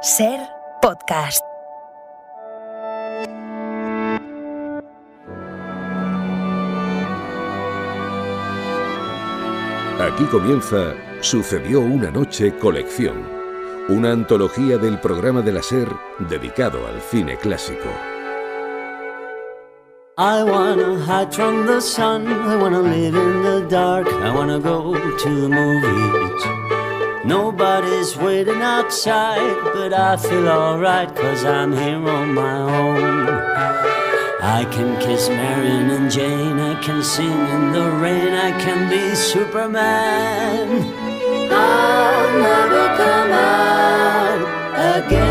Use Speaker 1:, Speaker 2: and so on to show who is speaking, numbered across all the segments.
Speaker 1: Ser Podcast.
Speaker 2: Aquí comienza Sucedió una noche colección, una antología del programa de la SER dedicado al cine clásico.
Speaker 3: I wanna hide from the sun, I wanna live in the dark, I wanna go to the movies. Nobody's waiting outside, but I feel alright, 'cause I'm here on my own. I can kiss Marion and Jane, I can sing in the rain, I can be Superman. I'll never come out again.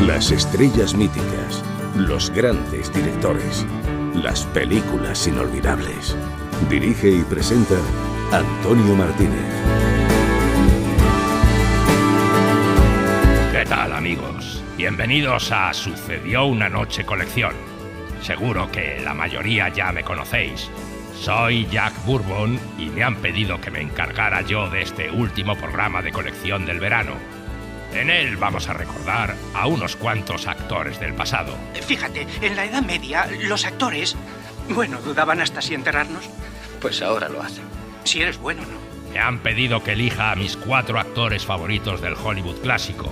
Speaker 2: Las estrellas míticas, los grandes directores, las películas inolvidables. Dirige y presenta Antonio Martínez.
Speaker 4: ¿Qué tal, amigos? Bienvenidos a Sucedió una noche colección. Seguro que la mayoría ya me conocéis. Soy Jack Bourbon y me han pedido que me encargara yo de este último programa de colección del verano. En él vamos a recordar a unos cuantos actores del pasado.
Speaker 5: Fíjate, en la Edad Media los actores, dudaban hasta si enterrarnos.
Speaker 6: Pues ahora lo hacen.
Speaker 5: Si eres bueno, ¿no?
Speaker 4: Me han pedido que elija a mis 4 actores favoritos del Hollywood clásico.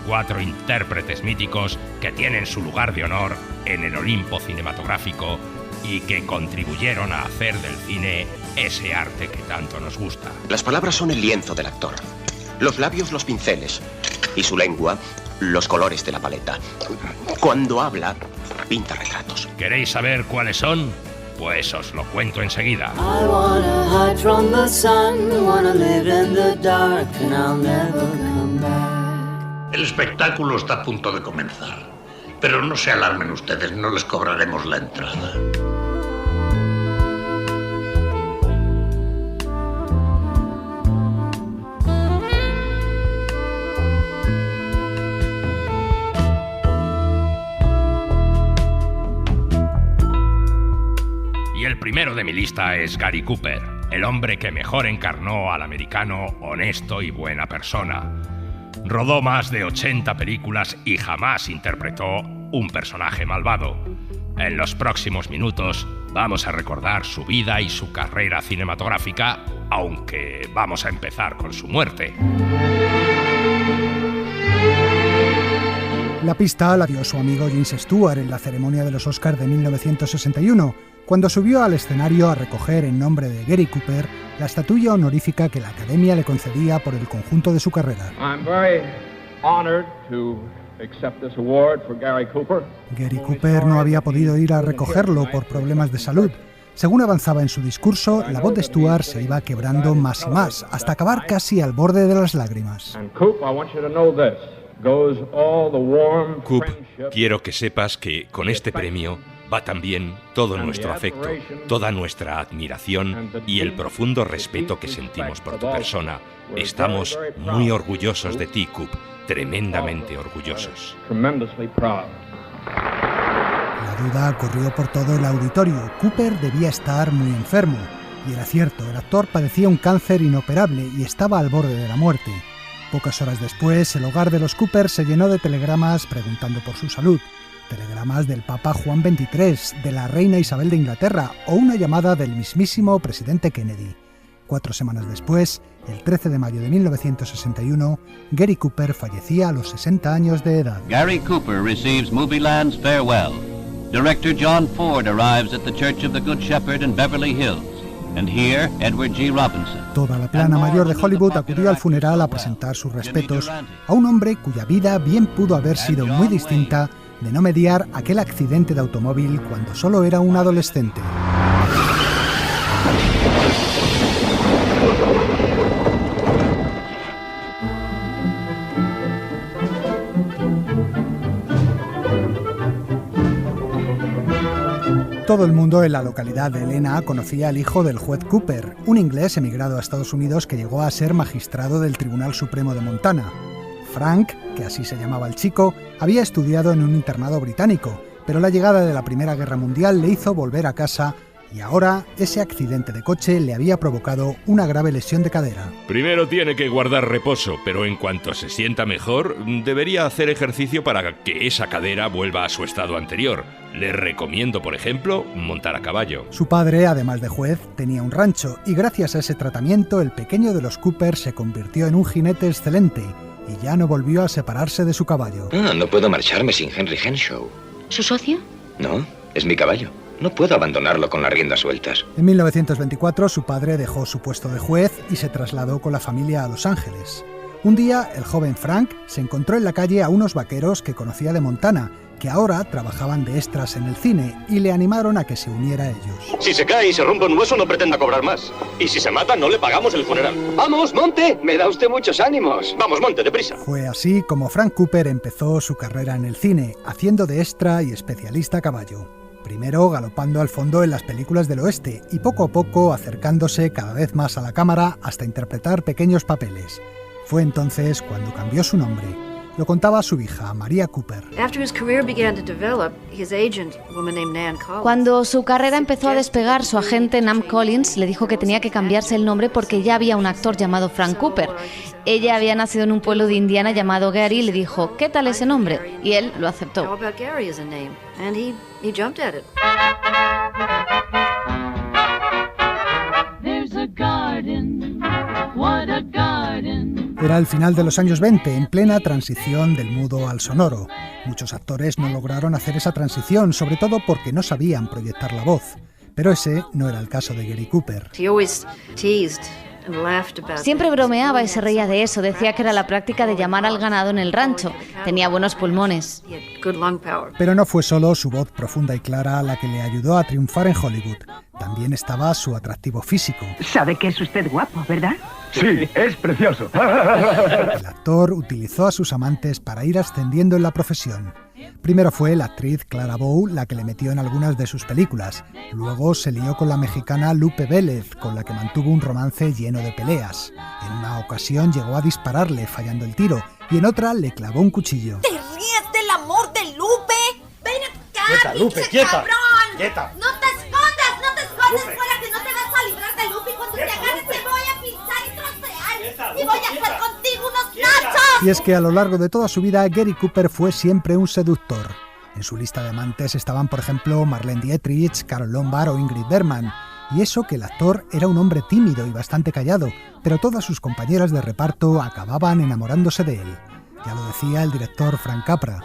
Speaker 4: 4 intérpretes míticos que tienen su lugar de honor en el Olimpo cinematográfico y que contribuyeron a hacer del cine ese arte que tanto nos gusta.
Speaker 6: Las palabras son el lienzo del actor, los labios los pinceles y su lengua los colores de la paleta. Cuando habla, pinta retratos.
Speaker 4: ¿Queréis saber cuáles son? Pues os lo cuento enseguida.
Speaker 3: I wanna hide from the sun, wanna live in the dark, and I'll never come back.
Speaker 7: El espectáculo está a punto de comenzar, pero no se alarmen ustedes, no les cobraremos la entrada.
Speaker 4: Y el primero de mi lista es Gary Cooper, el hombre que mejor encarnó al americano honesto y buena persona. Rodó más de 80 películas y jamás interpretó un personaje malvado. En los próximos minutos vamos a recordar su vida y su carrera cinematográfica, aunque vamos a empezar con su muerte.
Speaker 8: La pista la dio su amigo James Stewart en la ceremonia de los Oscars de 1961, cuando subió al escenario a recoger en nombre de Gary Cooper la estatuilla honorífica que la Academia le concedía por el conjunto de su carrera. Gary Cooper no había podido ir a recogerlo por problemas de salud. Según avanzaba en su discurso, la voz de Stewart se iba quebrando más y más, hasta acabar casi al borde de las lágrimas.
Speaker 9: Coop, quiero que sepas que con este premio va también todo nuestro afecto, toda nuestra admiración y el profundo respeto que sentimos por tu persona. Estamos muy orgullosos de ti, Coop, tremendamente orgullosos.
Speaker 8: La duda corrió por todo el auditorio. Cooper debía estar muy enfermo. Y era cierto, el actor padecía un cáncer inoperable y estaba al borde de la muerte. Pocas horas después, el hogar de los Cooper se llenó de telegramas preguntando por su salud. Telegramas del Papa Juan XXIII, de la reina Isabel de Inglaterra o una llamada del mismísimo presidente Kennedy. 4 semanas después, el 13 de mayo de 1961, Gary Cooper fallecía a los 60 años de edad.
Speaker 10: Gary Cooper receives Movieland's farewell. Director John Ford arrives at the Church of the Good Shepherd in Beverly Hills. And here, Edward G. Robinson.
Speaker 8: Toda la plana mayor de Hollywood acudió al funeral a presentar sus respetos a un hombre cuya vida bien pudo haber sido muy distinta de no mediar aquel accidente de automóvil cuando solo era un adolescente. Todo el mundo en la localidad de Helena conocía al hijo del juez Cooper, un inglés emigrado a Estados Unidos que llegó a ser magistrado del Tribunal Supremo de Montana. Frank, que así se llamaba el chico, había estudiado en un internado británico, pero la llegada de la Primera Guerra Mundial le hizo volver a casa Y ahora, ese accidente de coche le había provocado una grave lesión de cadera.
Speaker 9: Primero tiene que guardar reposo, pero en cuanto se sienta mejor, debería hacer ejercicio para que esa cadera vuelva a su estado anterior. Le recomiendo, por ejemplo, montar a caballo.
Speaker 8: Su padre, además de juez, tenía un rancho y gracias a ese tratamiento el pequeño de los Cooper se convirtió en un jinete excelente y ya no volvió a separarse de su caballo.
Speaker 6: No puedo marcharme sin Henry Henshaw.
Speaker 1: ¿Su socio?
Speaker 6: No, es mi caballo. No puedo abandonarlo con las riendas sueltas.
Speaker 8: En 1924 su padre dejó su puesto de juez y se trasladó con la familia a Los Ángeles. Un día, el joven Frank se encontró en la calle a unos vaqueros que conocía de Montana, que ahora trabajaban de extras en el cine y le animaron a que se uniera a ellos.
Speaker 11: Si se cae y se rompe un hueso, no pretenda cobrar más. Y si se mata, no le pagamos el funeral. ¡Vamos, monte! Me da usted muchos ánimos. Vamos, monte, deprisa.
Speaker 8: Fue así como Frank Cooper empezó su carrera en el cine, haciendo de extra y especialista a caballo. Primero galopando al fondo en las películas del oeste y poco a poco acercándose cada vez más a la cámara hasta interpretar pequeños papeles. Fue entonces cuando cambió su nombre. Lo contaba su hija, Maria Cooper.
Speaker 1: Cuando su carrera empezó a despegar, su agente Nam Collins le dijo que tenía que cambiarse el nombre porque ya había un actor llamado Frank Cooper. Ella había nacido en un pueblo de Indiana llamado Gary y le dijo, ¿qué tal ese nombre? Y él lo aceptó.
Speaker 8: Era el final de los años 20, en plena transición del mudo al sonoro. Muchos actores no lograron hacer esa transición, sobre todo porque no sabían proyectar la voz. Pero ese no era el caso de Gary Cooper.
Speaker 1: Siempre bromeaba y se reía de eso. Decía que era la práctica de llamar al ganado en el rancho. Tenía buenos pulmones.
Speaker 8: Pero no fue solo su voz profunda y clara la que le ayudó a triunfar en Hollywood. También estaba su atractivo físico.
Speaker 12: Sabe que es usted guapo, ¿verdad?
Speaker 11: Sí, es precioso.
Speaker 8: El actor utilizó a sus amantes para ir ascendiendo en la profesión. Primero fue la actriz Clara Bow la que le metió en algunas de sus películas. Luego se lió con la mexicana Lupe Vélez, con la que mantuvo un romance lleno de peleas. En una ocasión llegó a dispararle fallando el tiro y en otra le clavó un cuchillo.
Speaker 13: ¿Te ríes del amor de Lupe? ¡Ven acá,
Speaker 11: quieta, Lupe, quieta,
Speaker 13: cabrón!
Speaker 11: quieta.
Speaker 13: ¡No te escondas fuera que no te vas a librar de Lupe! Y cuando te agarres te voy a pinchar y trocear y voy a hacer contigo unos nachos.
Speaker 8: Y es que a lo largo de toda su vida Gary Cooper fue siempre un seductor. En su lista de amantes estaban, por ejemplo, Marlene Dietrich, Carol Lombard o Ingrid Bergman. Y eso que el actor era un hombre tímido y bastante callado, pero todas sus compañeras de reparto acababan enamorándose de él. Ya lo decía el director Frank Capra.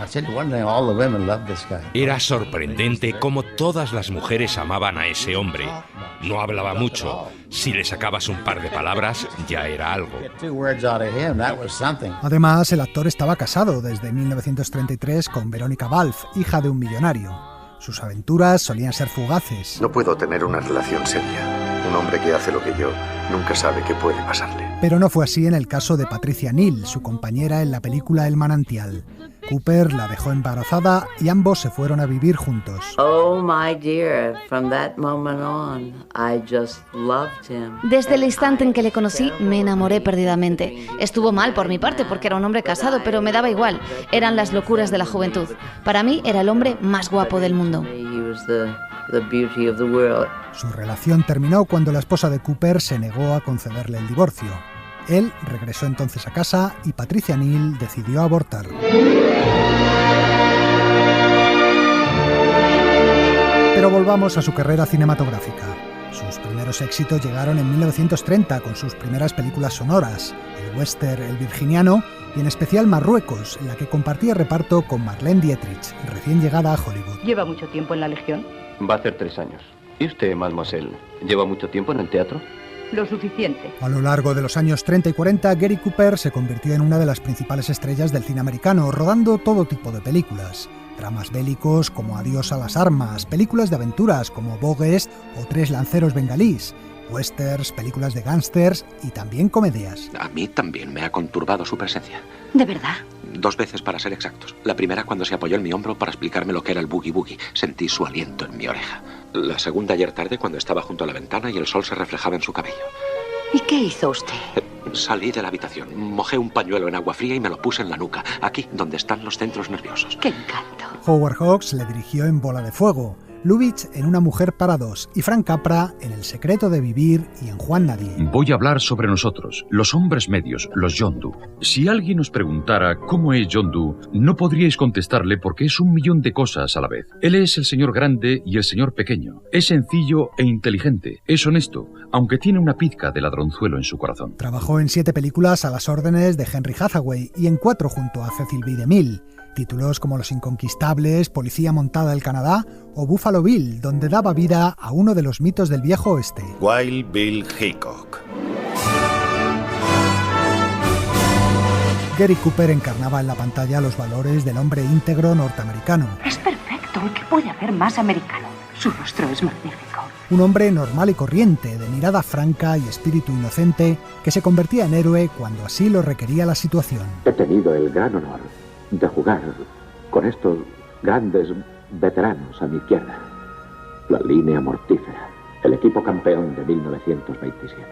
Speaker 9: Era sorprendente cómo todas las mujeres amaban a ese hombre. No hablaba mucho. Si le sacabas un par de palabras, ya era algo.
Speaker 8: Además, el actor estaba casado desde 1933 con Veronica Balfe, hija de un millonario. Sus aventuras solían ser fugaces.
Speaker 14: No puedo tener una relación seria. Un hombre que hace lo que yo nunca sabe qué puede pasarle.
Speaker 8: Pero no fue así en el caso de Patricia Neal, su compañera en la película El manantial. Cooper la dejó embarazada y ambos se fueron a vivir juntos.
Speaker 1: Desde el instante en que le conocí, me enamoré perdidamente. Estuvo mal por mi parte porque era un hombre casado, pero me daba igual. Eran las locuras de la juventud. Para mí era el hombre más guapo del mundo.
Speaker 8: Su relación terminó cuando la esposa de Cooper se negó a concederle el divorcio. Él regresó entonces a casa y Patricia Neal decidió abortar. Pero volvamos a su carrera cinematográfica. Sus primeros éxitos llegaron en 1930 con sus primeras películas sonoras, el western El Virginiano y en especial Marruecos, en la que compartía reparto con Marlene Dietrich, recién llegada a Hollywood.
Speaker 12: ¿Lleva mucho tiempo en la Legión?
Speaker 15: Va a hacer 3 años. ¿Y usted, mademoiselle, lleva mucho tiempo en el teatro?
Speaker 12: Lo suficiente.
Speaker 8: A lo largo de los años 30 y 40, Gary Cooper se convirtió en una de las principales estrellas del cine americano, rodando todo tipo de películas. Dramas bélicos como Adiós a las armas, películas de aventuras como Bogues o Tres lanceros bengalíes, westerns, películas de gángsters y también comedias.
Speaker 6: A mí también me ha conturbado su presencia.
Speaker 1: ¿De verdad?
Speaker 6: 2 veces para ser exactos. La primera cuando se apoyó en mi hombro para explicarme lo que era el boogie boogie. Sentí su aliento en mi oreja. La segunda ayer tarde cuando estaba junto a la ventana y el sol se reflejaba en su cabello.
Speaker 12: ¿Y qué hizo usted?
Speaker 6: Salí de la habitación, mojé un pañuelo en agua fría y me lo puse en la nuca, aquí donde están los centros nerviosos.
Speaker 12: ¡Qué encanto!
Speaker 8: Howard Hawks le dirigió en Bola de Fuego. Lubitsch en Una mujer para dos y Frank Capra en El secreto de vivir y en Juan Nadie.
Speaker 16: Voy a hablar sobre nosotros, los hombres medios, los Yondu. Si alguien os preguntara cómo es Yondu, no podríais contestarle porque es 1.000.000 de cosas a la vez. Él es el señor grande y el señor pequeño. Es sencillo e inteligente. Es honesto, aunque tiene una pizca de ladronzuelo en su corazón.
Speaker 8: Trabajó en 7 películas a las órdenes de Henry Hathaway y en 4 junto a Cecil B. DeMille. Títulos como Los Inconquistables, Policía montada del Canadá o Buffalo Bill, donde daba vida a uno de los mitos del viejo oeste.
Speaker 2: Wild Bill Hickok.
Speaker 8: Gary Cooper encarnaba en la pantalla los valores del hombre íntegro norteamericano.
Speaker 12: Es perfecto. ¿Qué puede haber más americano? Su rostro es magnífico.
Speaker 8: Un hombre normal y corriente, de mirada franca y espíritu inocente, que se convertía en héroe cuando así lo requería la situación.
Speaker 17: He tenido el gran honor de jugar con estos grandes veteranos a mi izquierda. La línea mortífera, el equipo campeón de 1927.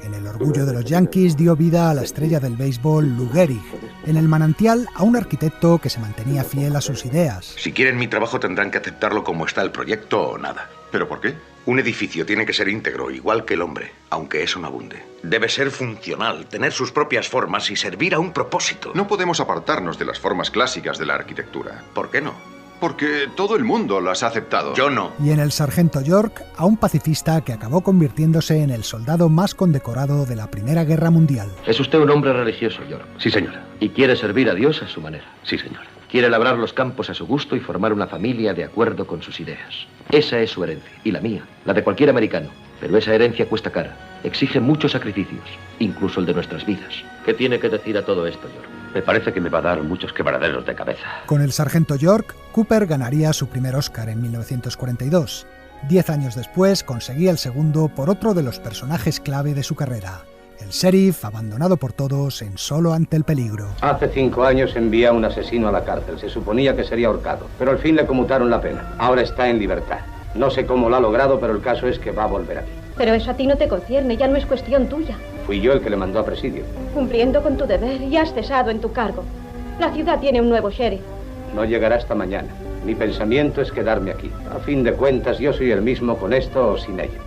Speaker 8: En El orgullo de los Yankees dio vida a la estrella del béisbol Lou Gehrig. En El manantial a un arquitecto que se mantenía fiel a sus ideas.
Speaker 14: Si quieren mi trabajo tendrán que aceptarlo como está el proyecto o nada.
Speaker 18: ¿Pero por qué?
Speaker 14: Un edificio tiene que ser íntegro, igual que el hombre, aunque eso no abunde. Debe ser funcional, tener sus propias formas y servir a un propósito.
Speaker 18: No podemos apartarnos de las formas clásicas de la arquitectura.
Speaker 14: ¿Por qué no?
Speaker 18: Porque todo el mundo las ha aceptado.
Speaker 14: Yo no.
Speaker 8: Y en El sargento York, a un pacifista que acabó convirtiéndose en el soldado más condecorado de la Primera Guerra Mundial.
Speaker 15: ¿Es usted un hombre religioso, York?
Speaker 11: Sí, señora.
Speaker 15: ¿Y quiere servir a Dios a su manera?
Speaker 11: Sí, señora.
Speaker 15: Quiere labrar los campos a su gusto y formar una familia de acuerdo con sus ideas. Esa es su herencia, y la mía, la de cualquier americano. Pero esa herencia cuesta cara, exige muchos sacrificios, incluso el de nuestras vidas. ¿Qué tiene que decir a todo esto, York?
Speaker 11: Me parece que me va a dar muchos quebraderos de cabeza.
Speaker 8: Con El sargento York, Cooper ganaría su primer Oscar en 1942. 10 años después conseguía el segundo por otro de los personajes clave de su carrera. El sheriff, abandonado por todos, en Solo ante el peligro.
Speaker 19: Hace 5 años envié a un asesino a la cárcel. Se suponía que sería ahorcado, pero al fin le conmutaron la pena. Ahora está en libertad. No sé cómo lo ha logrado, pero el caso es que va a volver aquí.
Speaker 20: Pero eso a ti no te concierne, ya no es cuestión tuya.
Speaker 19: Fui yo el que le mandó a presidio.
Speaker 20: Cumpliendo con tu deber y has cesado en tu cargo. La ciudad tiene un nuevo sheriff.
Speaker 19: No llegará hasta mañana. Mi pensamiento es quedarme aquí. A fin de cuentas, yo soy el mismo con esto o sin ello.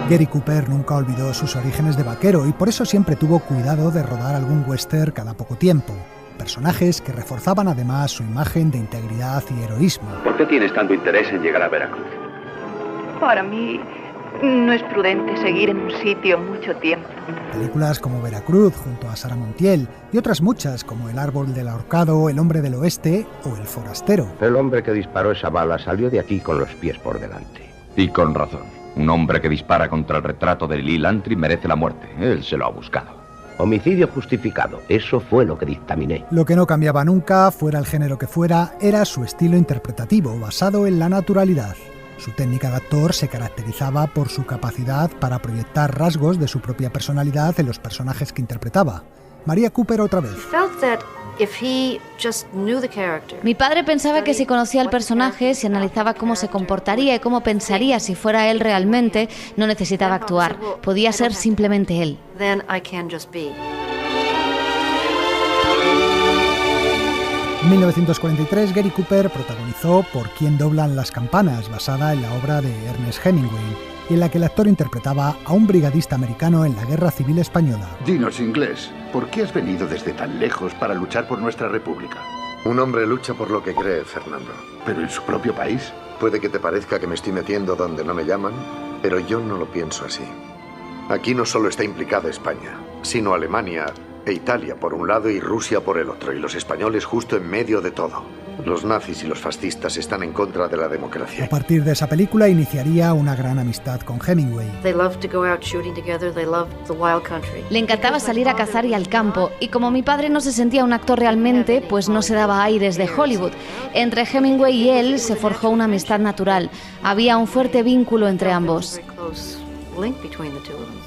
Speaker 8: Gary Cooper nunca olvidó sus orígenes de vaquero y por eso siempre tuvo cuidado de rodar algún western cada poco tiempo. Personajes que reforzaban además su imagen de integridad y heroísmo.
Speaker 11: ¿Por qué tienes tanto interés en llegar a Veracruz?
Speaker 12: Para mí no es prudente seguir en un sitio mucho tiempo.
Speaker 8: Películas como Veracruz junto a Sara Montiel y otras muchas como El árbol del ahorcado, El hombre del oeste o El forastero.
Speaker 17: El hombre que disparó esa bala salió de aquí con los pies por delante.
Speaker 16: Y con razón. Un hombre que dispara contra el retrato de Lee Lantry merece la muerte. Él se lo ha buscado.
Speaker 17: Homicidio justificado. Eso fue lo que dictaminé.
Speaker 8: Lo que no cambiaba nunca, fuera el género que fuera, era su estilo interpretativo, basado en la naturalidad. Su técnica de actor se caracterizaba por su capacidad para proyectar rasgos de su propia personalidad en los personajes que interpretaba. Maria Cooper otra vez.
Speaker 1: Mi padre pensaba que si conocía al personaje, si analizaba cómo se comportaría y cómo pensaría si fuera él realmente, no necesitaba actuar. Podía ser simplemente él.
Speaker 8: En 1943, Gary Cooper protagonizó Por quién doblan las campanas, basada en la obra de Ernest Hemingway, y en la que el actor interpretaba a un brigadista americano en la Guerra Civil Española.
Speaker 14: Dinos, inglés, ¿por qué has venido desde tan lejos para luchar por nuestra república?
Speaker 18: Un hombre lucha por lo que cree, Fernando.
Speaker 14: ¿Pero en su propio país?
Speaker 18: Puede que te parezca que me estoy metiendo donde no me llaman, pero yo no lo pienso así. Aquí no solo está implicada España, sino Alemania e Italia por un lado y Rusia por el otro, y los españoles justo en medio de todo. Los nazis y los fascistas están en contra de la democracia.
Speaker 8: A partir de esa película iniciaría una gran amistad con Hemingway.
Speaker 1: Le encantaba salir a cazar y al campo, y como mi padre no se sentía un actor realmente, pues no se daba aires de Hollywood. Entre Hemingway y él se forjó una amistad natural. Había un fuerte vínculo entre ambos.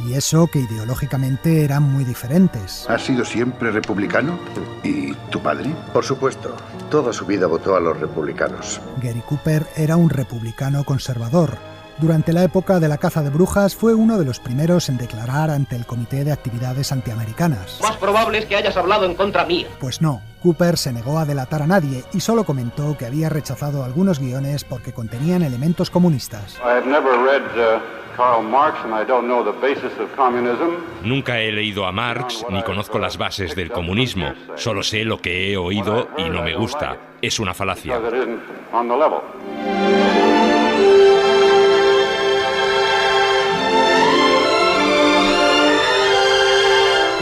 Speaker 8: Y eso que ideológicamente eran muy diferentes.
Speaker 18: ¿Has sido siempre republicano? ¿Y tu padre? Por supuesto. Toda su vida votó a los republicanos.
Speaker 8: Gary Cooper era un republicano conservador. Durante la época de la caza de brujas fue uno de los primeros en declarar ante el Comité de Actividades Antiamericanas.
Speaker 11: Más probable es que hayas hablado en contra mía.
Speaker 8: Pues no. Cooper se negó a delatar a nadie y solo comentó que había rechazado algunos guiones porque contenían elementos comunistas.
Speaker 9: Nunca he leído a Marx ni conozco las bases del comunismo. Solo sé lo que he oído y no me gusta. Es una falacia.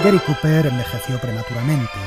Speaker 8: Gary Cooper envejeció prematuramente.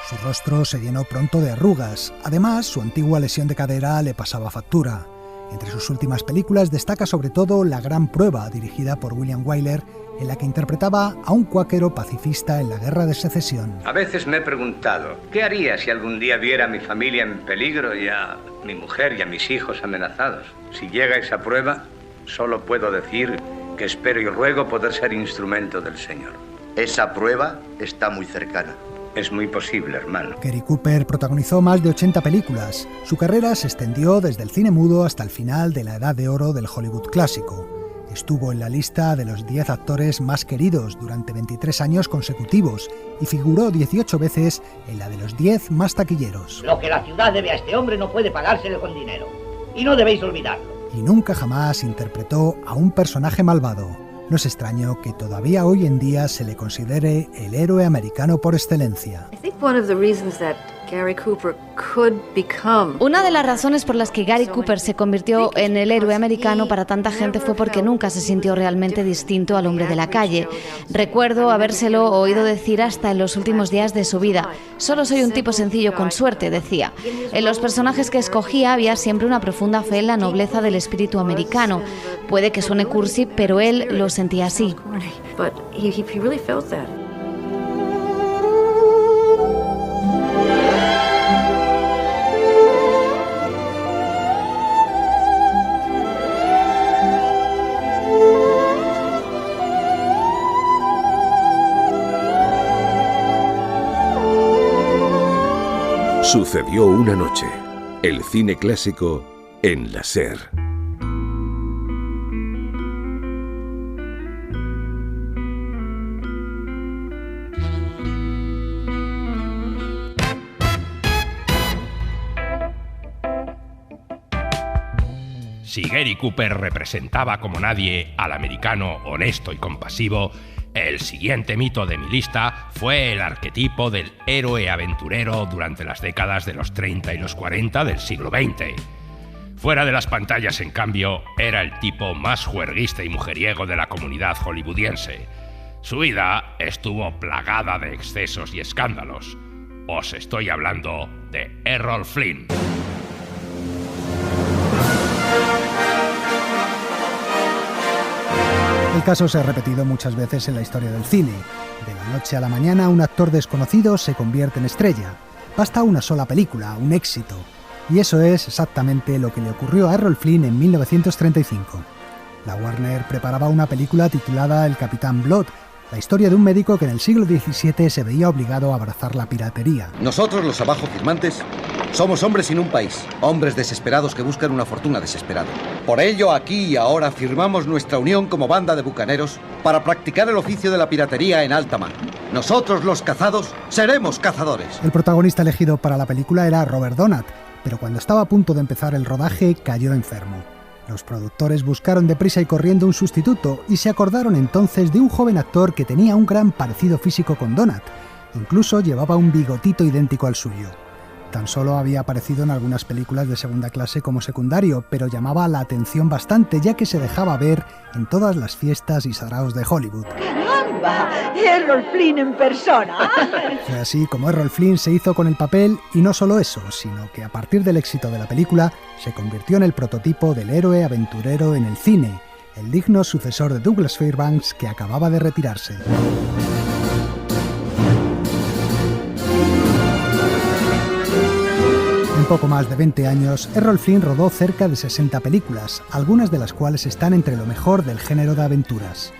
Speaker 8: Su rostro se llenó pronto de arrugas. Además, su antigua lesión de cadera le pasaba factura. Entre sus últimas películas destaca sobre todo La Gran Prueba, dirigida por William Wyler, en la que interpretaba a un cuáquero pacifista en la Guerra de Secesión.
Speaker 19: A veces me he preguntado, ¿qué haría si algún día viera a mi familia en peligro y a mi mujer y a mis hijos amenazados? Si llega esa prueba, solo puedo decir que espero y ruego poder ser instrumento del Señor.
Speaker 21: Esa prueba está muy cercana.
Speaker 19: Es muy posible, hermano.
Speaker 8: Gary Cooper protagonizó más de 80 películas. Su carrera se extendió desde el cine mudo hasta el final de la edad de oro del Hollywood clásico. Estuvo en la lista de los 10 actores más queridos durante 23 años consecutivos y figuró 18 veces en la de los 10 más taquilleros.
Speaker 22: Lo que la ciudad debe a este hombre no puede pagárselo con dinero. Y no debéis olvidarlo.
Speaker 8: Y nunca jamás interpretó a un personaje malvado. No es extraño que todavía hoy en día se le considere el héroe americano por excelencia.
Speaker 1: Una de las razones por las que Gary Cooper se convirtió en el héroe americano para tanta gente fue porque nunca se sintió realmente distinto al hombre de la calle. Recuerdo habérselo oído decir hasta en los últimos días de su vida. Solo soy un tipo sencillo con suerte, decía. En los personajes que escogía había siempre una profunda fe en la nobleza del espíritu americano. Puede que suene cursi, pero él lo sentía así.
Speaker 2: Sucedió una noche. El cine clásico en la SER.
Speaker 4: Si Gary Cooper representaba como nadie al americano honesto y compasivo, el siguiente mito de mi lista fue el arquetipo del héroe aventurero durante las décadas de los 30 y los 40 del siglo XX. Fuera de las pantallas, en cambio, era el tipo más juerguista y mujeriego de la comunidad hollywoodiense. Su vida estuvo plagada de excesos y escándalos. Os estoy hablando de Errol Flynn.
Speaker 8: El caso se ha repetido muchas veces en la historia del cine. De la noche a la mañana, un actor desconocido se convierte en estrella. Basta una sola película, un éxito. Y eso es exactamente lo que le ocurrió a Errol Flynn en 1935. La Warner preparaba una película titulada El Capitán Blood, la historia de un médico que en el siglo XVII se veía obligado a abrazar la piratería.
Speaker 23: Nosotros, los abajo firmantes, somos hombres sin un país, hombres desesperados que buscan una fortuna desesperada. Por ello, aquí y ahora firmamos nuestra unión como banda de bucaneros para practicar el oficio de la piratería en alta mar. Nosotros, los cazados, seremos cazadores.
Speaker 8: El protagonista elegido para la película era Robert Donat, pero cuando estaba a punto de empezar el rodaje cayó enfermo. Los productores buscaron deprisa y corriendo un sustituto y se acordaron entonces de un joven actor que tenía un gran parecido físico con Donat. Incluso llevaba un bigotito idéntico al suyo. Tan solo había aparecido en algunas películas de segunda clase como secundario, pero llamaba la atención bastante ya que se dejaba ver en todas las fiestas y saraos de Hollywood.
Speaker 24: ¡Caramba! ¡Errol Flynn en persona!
Speaker 8: Fue así como Errol Flynn se hizo con el papel, y no solo eso, sino que a partir del éxito de la película se convirtió en el prototipo del héroe aventurero en el cine, el digno sucesor de Douglas Fairbanks que acababa de retirarse. En poco más de 20 años, Errol Flynn rodó cerca de 60 películas, algunas de las cuales están entre lo mejor del género de aventuras.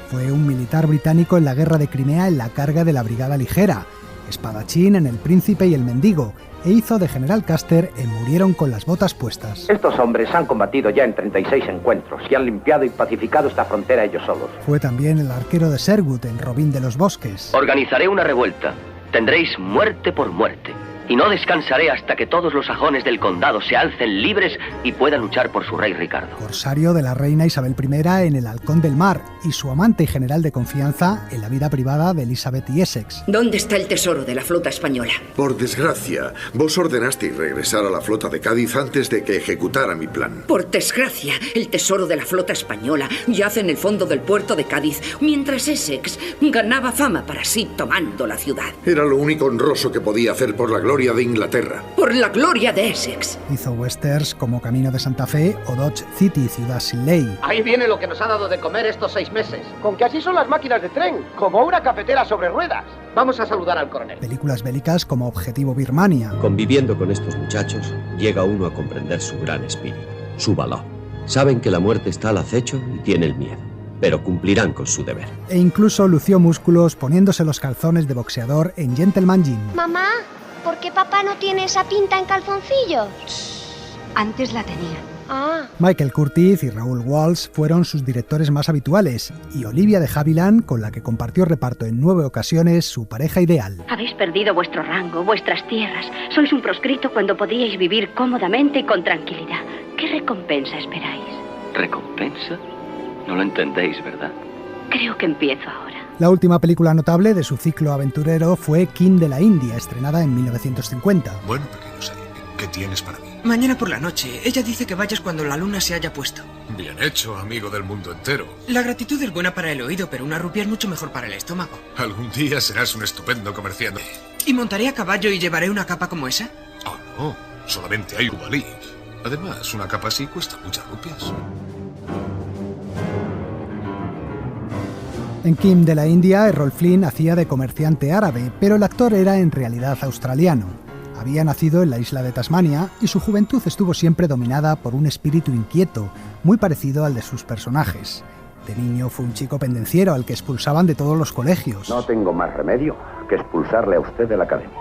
Speaker 8: Fue un militar británico en la Guerra de Crimea en la carga de la Brigada Ligera, espadachín en El Príncipe y el Mendigo, e hizo de General Custer en Murieron con las botas puestas.
Speaker 22: Estos hombres han combatido ya en 36 encuentros y han limpiado y pacificado esta frontera ellos solos.
Speaker 8: Fue también el arquero de Sherwood en Robin de los Bosques.
Speaker 25: Organizaré una revuelta. Tendréis muerte por muerte.
Speaker 3: y no descansaré hasta que todos los sajones del condado se alcen libres y puedan luchar por su rey Ricardo.
Speaker 8: Corsario de la reina Isabel I en El Halcón del Mar y su amante y general de confianza en la vida privada de Elizabeth y Essex.
Speaker 5: ¿Dónde está el tesoro de la flota española?
Speaker 18: Por desgracia, vos ordenasteis regresar a la flota de Cádiz antes de que ejecutara mi plan.
Speaker 5: Por desgracia, el tesoro de la flota española yace en el fondo del puerto de Cádiz, mientras Essex ganaba fama para sí tomando la ciudad.
Speaker 18: Era lo único honroso que podía hacer por la gloria de Inglaterra.
Speaker 5: Por la gloria de Essex.
Speaker 8: Hizo westerns como Camino de Santa Fe o Dodge City, Ciudad sin ley.
Speaker 7: Ahí viene lo que nos ha dado de comer estos 6 meses. Con que así son las máquinas de tren, como una cafetera sobre ruedas. Vamos a saludar al coronel.
Speaker 8: Películas bélicas como Objetivo Birmania.
Speaker 10: Conviviendo con estos muchachos, llega uno a comprender su gran espíritu, su valor. Saben que la muerte está al acecho y tienen miedo, pero cumplirán con su deber.
Speaker 8: E incluso lució músculos poniéndose los calzones de boxeador en Gentleman Jim.
Speaker 25: Mamá, ¿por qué papá no tiene esa pinta en calzoncillos?
Speaker 12: Antes la tenía.
Speaker 25: Ah.
Speaker 8: Michael Curtiz y Raúl Walsh fueron sus directores más habituales, y Olivia de Havilland, con la que compartió reparto en 9 ocasiones, su pareja ideal.
Speaker 20: Habéis perdido vuestro rango, vuestras tierras. Sois un proscrito cuando podíais vivir cómodamente y con tranquilidad. ¿Qué recompensa esperáis?
Speaker 3: ¿Recompensa? No lo entendéis, ¿verdad?
Speaker 20: Creo que empiezo ahora.
Speaker 8: La última película notable de su ciclo aventurero fue King de la India, estrenada en 1950.
Speaker 26: Bueno, pequeño Sarin, ¿qué tienes para mí?
Speaker 27: Mañana por la noche. Ella dice que vayas cuando la luna se haya puesto.
Speaker 26: Bien hecho, amigo del mundo entero.
Speaker 27: La gratitud es buena para el oído, pero una rupia es mucho mejor para el estómago.
Speaker 26: Algún día serás un estupendo comerciante.
Speaker 27: ¿Y montaré a caballo y llevaré una capa como esa?
Speaker 26: Oh, no. Solamente hay Ubalí. Además, una capa así cuesta muchas rupias.
Speaker 8: En King de la India, Errol Flynn hacía de comerciante árabe, pero el actor era en realidad australiano. Había nacido en la isla de Tasmania y su juventud estuvo siempre dominada por un espíritu inquieto, muy parecido al de sus personajes. De niño fue un chico pendenciero al que expulsaban de todos los colegios.
Speaker 21: No tengo más remedio que expulsarle a usted de la academia.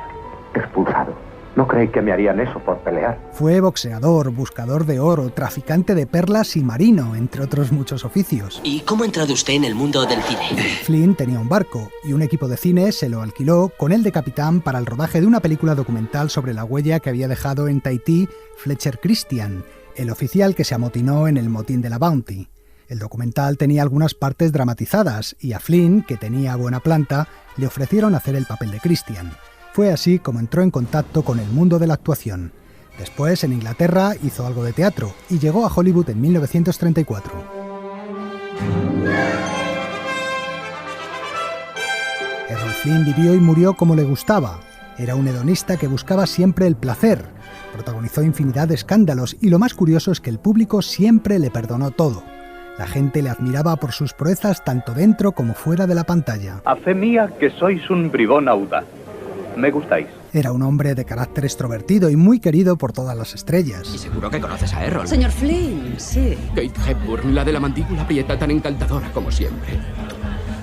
Speaker 21: ¿Expulsado? ¿No creí que me harían eso por pelear?
Speaker 8: Fue boxeador, buscador de oro, traficante de perlas y marino, entre otros muchos oficios.
Speaker 28: ¿Y cómo ha entrado usted en el mundo del cine?
Speaker 8: Flynn tenía un barco y un equipo de cine se lo alquiló con él de capitán para el rodaje de una película documental sobre la huella que había dejado en Tahití Fletcher Christian, el oficial que se amotinó en el motín de la Bounty. El documental tenía algunas partes dramatizadas y a Flynn, que tenía buena planta, le ofrecieron hacer el papel de Christian. Fue así como entró en contacto con el mundo de la actuación. Después, en Inglaterra, hizo algo de teatro y llegó a Hollywood en 1934. Errol Flynn vivió y murió como le gustaba. Era un hedonista que buscaba siempre el placer. Protagonizó infinidad de escándalos y lo más curioso es que el público siempre le perdonó todo. La gente le admiraba por sus proezas tanto dentro como fuera de la pantalla.
Speaker 29: A fe mía que sois un bribón audaz. Me gustáis.
Speaker 8: Era un hombre de carácter extrovertido y muy querido por todas las estrellas.
Speaker 30: Y seguro que conoces a Errol.
Speaker 31: Señor Flynn, sí.
Speaker 30: Kate Hepburn, la de la mandíbula aprieta, tan encantadora como siempre.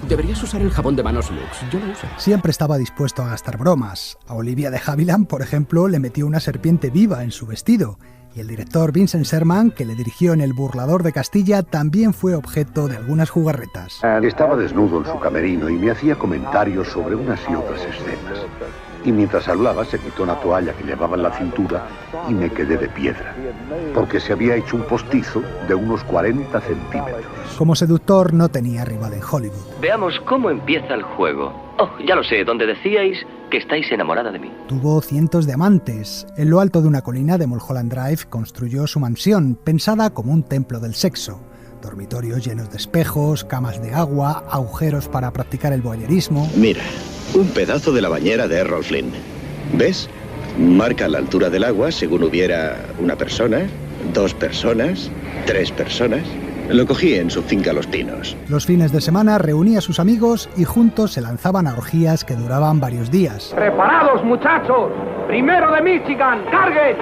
Speaker 30: Deberías usar el jabón de manos Lux, yo lo uso.
Speaker 8: Siempre estaba dispuesto a gastar bromas. A Olivia de Havilland, por ejemplo, le metió una serpiente viva en su vestido. Y el director Vincent Sherman, que le dirigió en El burlador de Castilla, también fue objeto de algunas jugarretas.
Speaker 14: Estaba desnudo en su camerino y me hacía comentarios sobre unas y otras escenas. Y mientras hablaba se quitó una toalla que llevaba en la cintura y me quedé de piedra, porque se había hecho un postizo de unos 40 centímetros.
Speaker 8: Como seductor no tenía rival en Hollywood.
Speaker 3: Veamos cómo empieza el juego. Oh, ya lo sé, donde decíais que estáis enamorada de mí.
Speaker 8: Tuvo cientos de amantes. En lo alto de una colina de Mulholland Drive construyó su mansión, pensada como un templo del sexo. Dormitorios llenos de espejos, camas de agua, agujeros para practicar el voyerismo.
Speaker 32: Mira, un pedazo de la bañera de Errol Flynn. ¿Ves? Marca la altura del agua según hubiera una persona, 2 personas, 3 personas. Lo cogí en su finca Los Pinos.
Speaker 8: Los fines de semana reunía a sus amigos y juntos se lanzaban a orgías que duraban varios días.
Speaker 7: ¡Preparados, muchachos! ¡Primero de Michigan! ¡Carguen!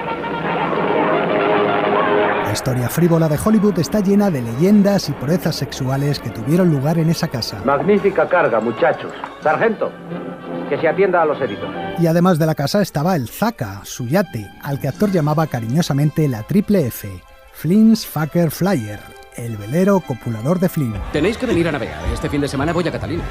Speaker 8: La historia frívola de Hollywood está llena de leyendas y proezas sexuales que tuvieron lugar en esa casa.
Speaker 7: Magnífica carga, muchachos. Sargento, que se atienda a los heridos.
Speaker 8: Y además de la casa estaba el Zaka, su yate, al que actor llamaba cariñosamente la Triple F, Flynn's Fucker Flyer, el velero copulador de Flynn.
Speaker 30: Tenéis que venir a navegar. Este fin de semana voy a Catalina.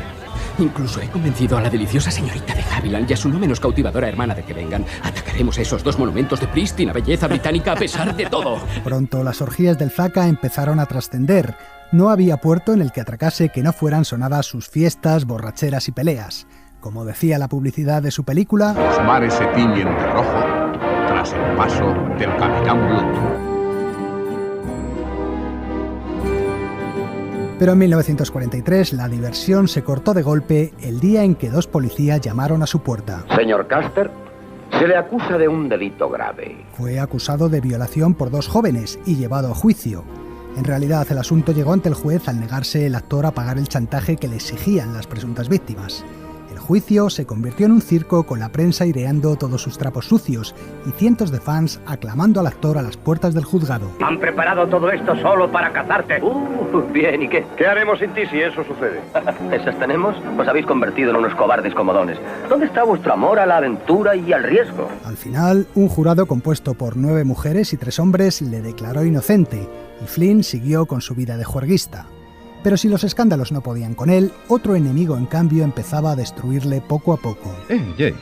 Speaker 30: Incluso he convencido a la deliciosa señorita de Haviland y a su no menos cautivadora hermana de que vengan. Atacaremos esos dos monumentos de prístina belleza británica a pesar de todo.
Speaker 8: Pronto las orgías del Zaca empezaron a trascender. No había puerto en el que atracase que no fueran sonadas sus fiestas, borracheras y peleas. Como decía la publicidad de su película,
Speaker 1: los mares se tiñen de rojo tras el paso del Capitán Blood.
Speaker 8: Pero en 1943 la diversión se cortó de golpe el día en que dos policías llamaron a su puerta.
Speaker 22: Señor Custer, se le acusa de un delito grave.
Speaker 8: Fue acusado de violación por dos jóvenes y llevado a juicio. En realidad el asunto llegó ante el juez al negarse el actor a pagar el chantaje que le exigían las presuntas víctimas. El juicio se convirtió en un circo con la prensa aireando todos sus trapos sucios y cientos de fans aclamando al actor a las puertas del juzgado.
Speaker 22: Han preparado todo esto solo para cazarte.
Speaker 3: Bien, ¿y qué?
Speaker 2: ¿Qué haremos sin ti si eso sucede?
Speaker 3: ¿Esas tenemos? Os habéis convertido en unos cobardes comodones. ¿Dónde está vuestro amor a la aventura y al riesgo?
Speaker 8: Al final, un jurado compuesto por 9 mujeres y 3 hombres le declaró inocente y Flynn siguió con su vida de juerguista. Pero si los escándalos no podían con él, otro enemigo en cambio empezaba a destruirle poco a poco.
Speaker 4: Jay,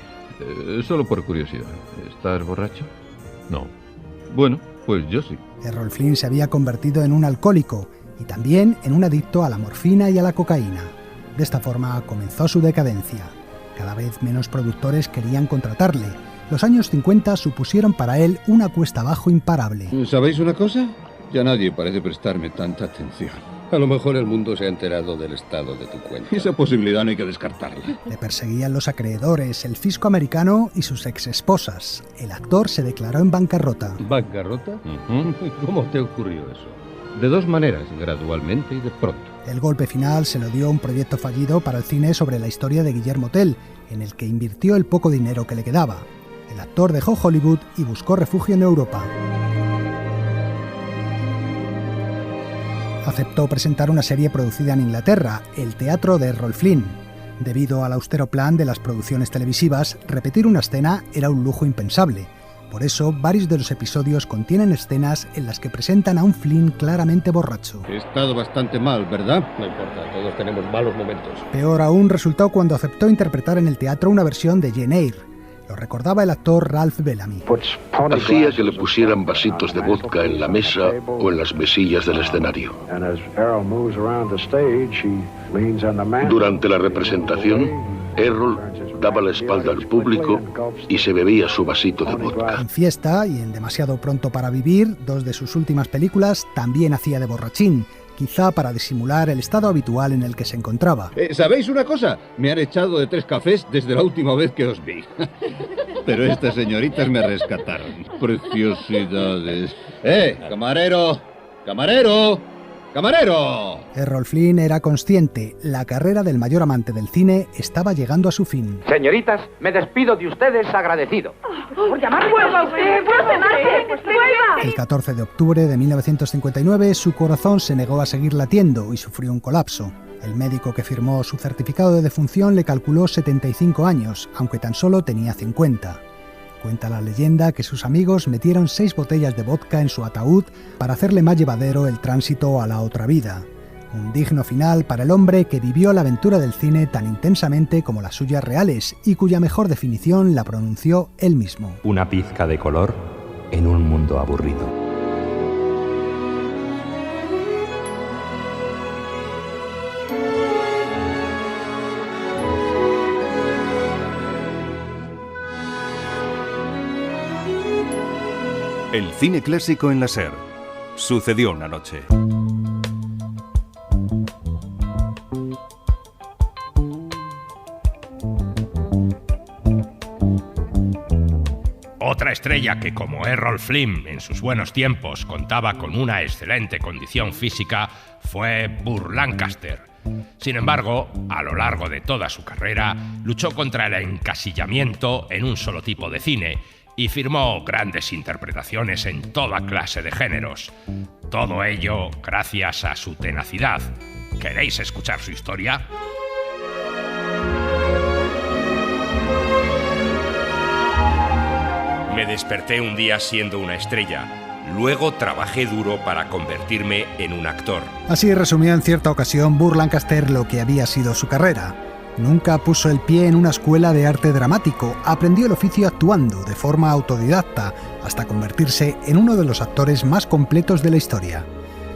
Speaker 4: solo por curiosidad, ¿estás borracho? No. Bueno, pues yo sí.
Speaker 8: Errol Flynn se había convertido en un alcohólico y también en un adicto a la morfina y a la cocaína. De esta forma comenzó su decadencia. Cada vez menos productores querían contratarle. Los años 50 supusieron para él una cuesta abajo imparable.
Speaker 4: ¿Sabéis una cosa? Ya nadie parece prestarme tanta atención. A lo mejor el mundo se ha enterado del estado de tu cuenta. Esa posibilidad no hay que descartarla.
Speaker 8: Le perseguían los acreedores, el fisco americano y sus exesposas. El actor se declaró en bancarrota.
Speaker 4: ¿Bancarrota? ¿Cómo te ocurrió eso? De dos maneras, gradualmente y de pronto.
Speaker 8: El golpe final se lo dio un proyecto fallido para el cine sobre la historia de Guillermo Tell, en el que invirtió el poco dinero que le quedaba. El actor dejó Hollywood y buscó refugio en Europa. Aceptó presentar una serie producida en Inglaterra, El Teatro de Errol Flynn. Debido al austero plan de las producciones televisivas, repetir una escena era un lujo impensable. Por eso, varios de los episodios contienen escenas en las que presentan a un Flynn claramente borracho.
Speaker 4: He estado bastante mal, ¿verdad? No importa, todos tenemos malos momentos.
Speaker 8: Peor aún resultó cuando aceptó interpretar en el teatro una versión de Jane Eyre. Lo recordaba el actor Ralph Bellamy.
Speaker 6: Hacía que le pusieran vasitos de vodka en la mesa o en las mesillas del escenario. Durante la representación, Errol daba la espalda al público y se bebía su vasito de vodka.
Speaker 8: En Fiesta y en Demasiado pronto para vivir, dos de sus últimas películas, también hacía de borrachín, quizá para disimular el estado habitual en el que se encontraba.
Speaker 4: ¿Sabéis una cosa? Me han echado de 3 cafés desde la última vez que os vi. Pero estas señoritas me rescataron. Preciosidades. ¡Camarero! ¡Camarero! ¡Camarero!
Speaker 8: Errol Flynn era consciente, la carrera del mayor amante del cine estaba llegando a su fin.
Speaker 22: Señoritas, me despido de ustedes agradecido.
Speaker 24: ¡Por llamarle! ¡Vuelva usted! ¡Vuelva!
Speaker 8: El 14 de octubre de 1959, su corazón se negó a seguir latiendo y sufrió un colapso. El médico que firmó su certificado de defunción le calculó 75 años, aunque tan solo tenía 50. Cuenta la leyenda que sus amigos metieron 6 botellas de vodka en su ataúd para hacerle más llevadero el tránsito a la otra vida. Un digno final para el hombre que vivió la aventura del cine tan intensamente como las suyas reales y cuya mejor definición la pronunció él mismo.
Speaker 9: Una pizca de color en un mundo aburrido.
Speaker 11: El cine clásico en la SER. Sucedió una noche.
Speaker 13: Otra estrella que, como Errol Flynn en sus buenos tiempos contaba con una excelente condición física, fue Burt Lancaster. Sin embargo, a lo largo de toda su carrera, luchó contra el encasillamiento en un solo tipo de cine y firmó grandes interpretaciones en toda clase de géneros. Todo ello gracias a su tenacidad. ¿Queréis escuchar su historia? Me desperté un día siendo una estrella. Luego trabajé duro para convertirme en un actor.
Speaker 8: Así resumía en cierta ocasión Burt Lancaster lo que había sido su carrera. Nunca puso el pie en una escuela de arte dramático, aprendió el oficio actuando de forma autodidacta, hasta convertirse en uno de los actores más completos de la historia.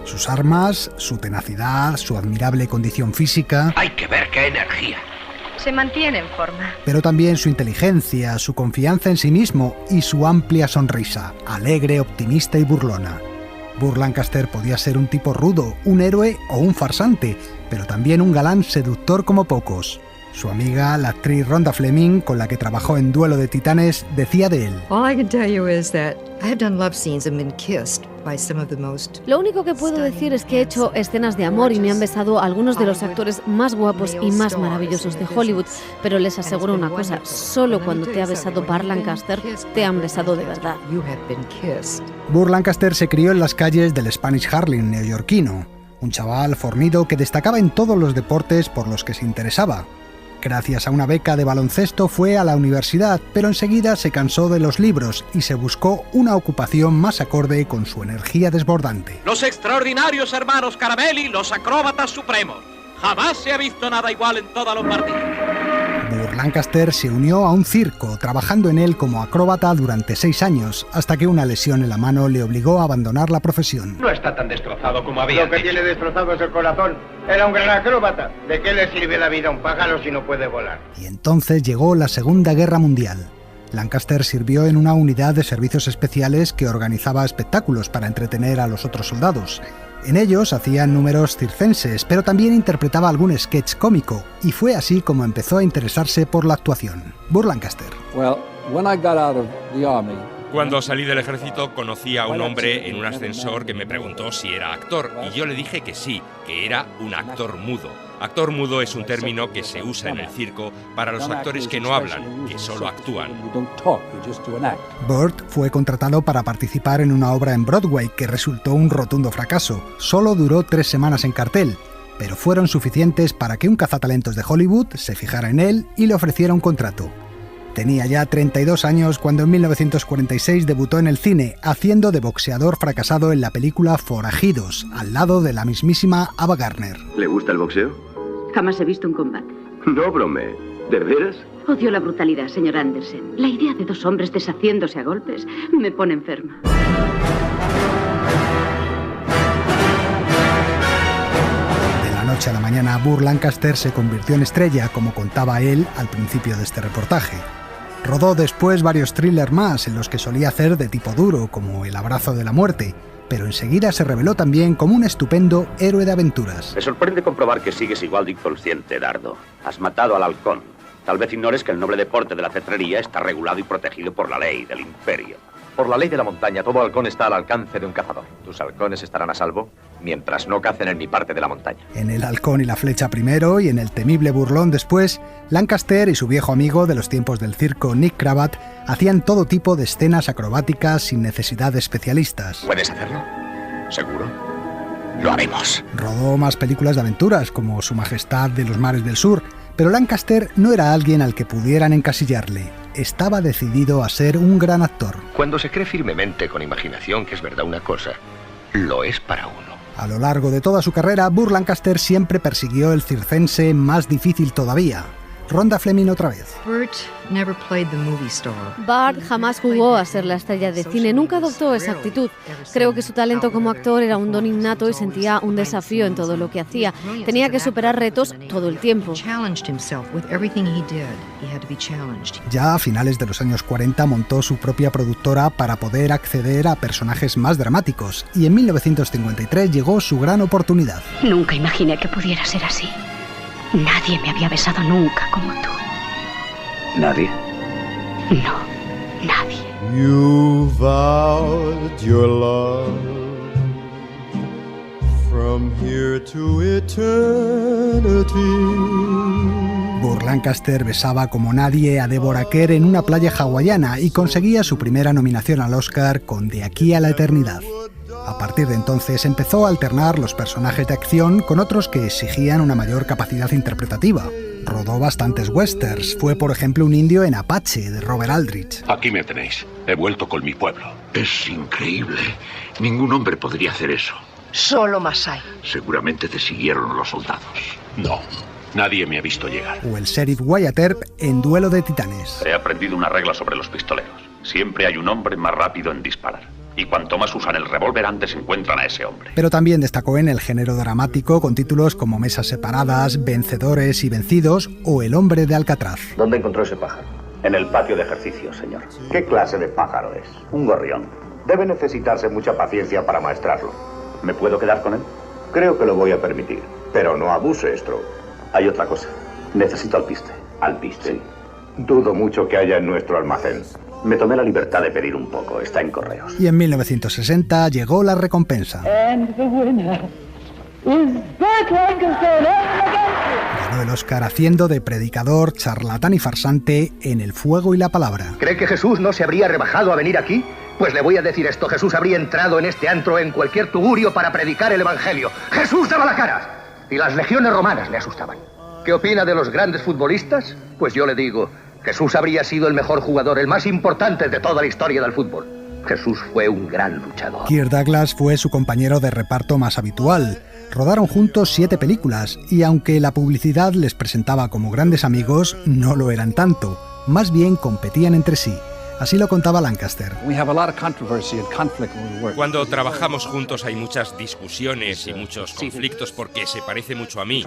Speaker 8: Sus armas, su tenacidad, su admirable condición física...
Speaker 3: Hay que ver qué energía.
Speaker 2: Se mantiene en forma.
Speaker 8: Pero también su inteligencia, su confianza en sí mismo y su amplia sonrisa, alegre, optimista y burlona. Burt Lancaster podía ser un tipo rudo, un héroe o un farsante, pero también un galán seductor como pocos. Su amiga, la actriz Rhonda Fleming, con la que trabajó en Duelo de Titanes, decía de él:
Speaker 5: Lo único que puedo decir es que he hecho escenas de amor y me han besado algunos de los actores más guapos y más maravillosos de Hollywood, pero les aseguro una cosa, solo cuando te ha besado Burt Lancaster, te han besado de verdad.
Speaker 8: Burt Lancaster se crió en las calles del Spanish Harlem neoyorquino, un chaval fornido que destacaba en todos los deportes por los que se interesaba. Gracias a una beca de baloncesto fue a la universidad, pero enseguida se cansó de los libros y se buscó una ocupación más acorde con su energía desbordante.
Speaker 10: Los extraordinarios hermanos Caramelli, los acróbatas supremos. Jamás se ha visto nada igual en toda Lombardía.
Speaker 8: Burt Lancaster se unió a un circo, trabajando en él como acróbata durante 6 años, hasta que una lesión en la mano le obligó a abandonar la profesión.
Speaker 10: No está tan destrozado como había
Speaker 7: Lo que tiene destrozado es el corazón. Era un gran acróbata. ¿De qué le sirve la vida a un pájaro si no puede volar?
Speaker 8: Y entonces llegó la Segunda Guerra Mundial. Lancaster sirvió en una unidad de servicios especiales que organizaba espectáculos para entretener a los otros soldados. En ellos hacía números circenses, pero también interpretaba algún sketch cómico, y fue así como empezó a interesarse por la actuación. Burt Lancaster.
Speaker 13: Cuando salí del ejército conocí a un hombre en un ascensor que me preguntó si era actor, y yo le dije que sí, que era un actor mudo. Actor mudo es un término que se usa en el circo para los actores que no hablan, que solo actúan.
Speaker 8: Burt fue contratado para participar en una obra en Broadway que resultó un rotundo fracaso. Solo duró 3 semanas en cartel, pero fueron suficientes para que un cazatalentos de Hollywood se fijara en él y le ofreciera un contrato. Tenía ya 32 años cuando en 1946 debutó en el cine, haciendo de boxeador fracasado en la película Forajidos, al lado de la mismísima Ava Gardner.
Speaker 12: ¿Le gusta el boxeo?
Speaker 20: Jamás he visto un combate.
Speaker 12: No brome. ¿De veras?
Speaker 20: Odio la brutalidad, señor Anderson. La idea de 2 hombres deshaciéndose a golpes me pone enferma.
Speaker 8: De la noche a la mañana, Burt Lancaster se convirtió en estrella, como contaba él al principio de este reportaje. Rodó después varios thrillers más en los que solía hacer de tipo duro, como El abrazo de la muerte, pero enseguida se reveló también como un estupendo héroe de aventuras.
Speaker 22: Me sorprende comprobar que sigues igual de inconsciente, Dardo. Has matado al halcón. Tal vez ignores que el noble deporte de la cetrería está regulado y protegido por la ley del imperio. Por la ley de la montaña, todo halcón está al alcance de un cazador. Tus halcones estarán a salvo mientras no cacen en mi parte de la montaña.
Speaker 8: En El halcón y la flecha primero y en El temible burlón después, Lancaster y su viejo amigo de los tiempos del circo, Nick Cravath, hacían todo tipo de escenas acrobáticas sin necesidad de especialistas.
Speaker 22: ¿Puedes hacerlo? ¿Seguro? Lo haremos.
Speaker 8: Rodó más películas de aventuras, como Su Majestad de los Mares del Sur, pero Lancaster no era alguien al que pudieran encasillarle. Estaba decidido a ser un gran actor.
Speaker 22: Cuando se cree firmemente con imaginación que es verdad una cosa, lo es para uno.
Speaker 8: A lo largo de toda su carrera, Burt Lancaster siempre persiguió el circense más difícil todavía. Rhonda Fleming otra vez.
Speaker 5: Burt jamás jugó a ser la estrella de cine, nunca adoptó esa actitud. Creo que su talento como actor era un don innato y sentía un desafío en todo lo que hacía. Tenía que superar retos todo el tiempo.
Speaker 8: Ya a finales de los años 40 montó su propia productora para poder acceder a personajes más dramáticos, y en 1953 llegó su gran oportunidad.
Speaker 20: Nunca imaginé que pudiera ser así. Nadie me había besado nunca como tú.
Speaker 22: ¿Nadie?
Speaker 20: No, nadie.
Speaker 15: You vowed your love from here to eternity.
Speaker 8: Burt Lancaster besaba como nadie a Deborah Kerr en una playa hawaiana y conseguía su primera nominación al Oscar con De aquí a la eternidad. A partir de entonces empezó a alternar los personajes de acción con otros que exigían una mayor capacidad interpretativa. Rodó bastantes westerns, fue por ejemplo un indio en Apache de Robert Aldrich.
Speaker 6: Aquí me tenéis, he vuelto con mi pueblo. Es increíble, ningún hombre podría hacer eso.
Speaker 24: Solo Masai.
Speaker 6: Seguramente te siguieron los soldados. No, Nadie me ha visto llegar.
Speaker 8: O el sheriff Wyatt Earp en Duelo de Titanes.
Speaker 22: He aprendido una regla sobre los pistoleros. Siempre hay un hombre más rápido en disparar. Y cuanto más usan el revólver, antes encuentran a ese hombre.
Speaker 8: Pero también destacó en el género dramático con títulos como Mesas separadas, Vencedores y Vencidos o El hombre de Alcatraz.
Speaker 22: ¿Dónde encontró ese pájaro? En el patio de ejercicio, señor.
Speaker 14: ¿Qué clase de pájaro es? Un gorrión. Debe necesitarse mucha paciencia para maestrarlo.
Speaker 22: ¿Me puedo quedar con él?
Speaker 14: Creo que lo voy a permitir. Pero no abuse, Stroke.
Speaker 22: Hay otra cosa. Necesito alpiste.
Speaker 14: ¿Alpiste? Sí. Dudo mucho que haya en nuestro almacén.
Speaker 22: Me tomé la libertad de pedir un poco. Está en correos.
Speaker 8: Y en 1960 llegó la recompensa. Ganó el Oscar haciendo de predicador, charlatán y farsante en El fuego y la palabra.
Speaker 7: ¿Cree que Jesús no se habría rebajado a venir aquí? Pues le voy a decir esto. Jesús habría entrado en este antro en cualquier tugurio para predicar el evangelio. ¡Jesús daba la cara! Y las legiones romanas le asustaban. ¿Qué opina de los grandes futbolistas? Pues yo le digo, Jesús habría sido el mejor jugador, el más importante de toda la historia del fútbol. Jesús fue un gran luchador.
Speaker 8: Kirk Douglas fue su compañero de reparto más habitual. Rodaron juntos 7 películas y aunque la publicidad les presentaba como grandes amigos, no lo eran tanto. Más bien competían entre sí. Así lo contaba Lancaster.
Speaker 13: Cuando trabajamos juntos hay muchas discusiones y muchos conflictos porque se parece mucho a mí.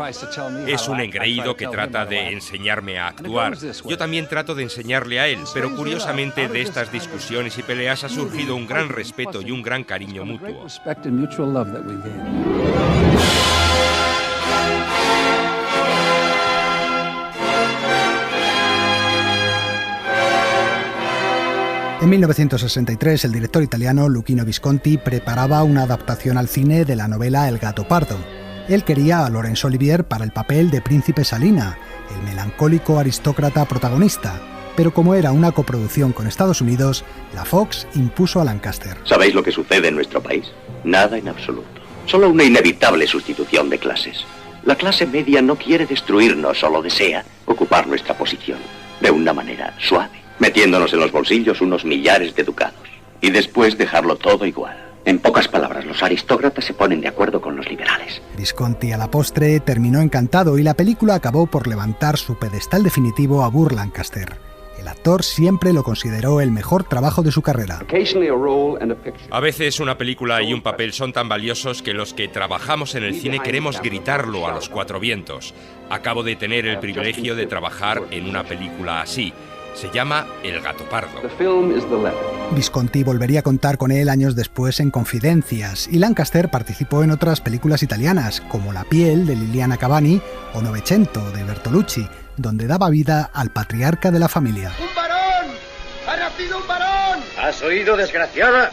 Speaker 13: Es un engreído que trata de enseñarme a actuar. Yo también trato de enseñarle a él, pero curiosamente de estas discusiones y peleas ha surgido un gran respeto y un gran cariño mutuo.
Speaker 8: En 1963, el director italiano Luchino Visconti preparaba una adaptación al cine de la novela El gato pardo. Él quería a Laurence Olivier para el papel de Príncipe Salina, el melancólico aristócrata protagonista. Pero como era una coproducción con Estados Unidos, la Fox impuso a Lancaster.
Speaker 22: ¿Sabéis lo que sucede en nuestro país? Nada en absoluto. Solo una inevitable sustitución de clases. La clase media no quiere destruirnos, solo desea ocupar nuestra posición de una manera suave, metiéndonos en los bolsillos unos millares de ducados y después dejarlo todo igual. En pocas palabras, los aristócratas se ponen de acuerdo con los liberales.
Speaker 8: Visconti a la postre terminó encantado y la película acabó por levantar su pedestal definitivo a Burt Lancaster. El actor siempre lo consideró el mejor trabajo de su carrera.
Speaker 13: A veces una película y un papel son tan valiosos que los que trabajamos en el cine queremos gritarlo a los 4 vientos. Acabo de tener el privilegio de trabajar en una película así. Se llama El gato pardo.
Speaker 8: Visconti volvería a contar con él años después en Confidencias y Lancaster participó en otras películas italianas como La piel de Liliana Cavani o Novecento de Bertolucci, donde daba vida al patriarca de la familia.
Speaker 7: ¡Un varón! ¡Ha nacido un varón! ¿Has oído, desgraciada?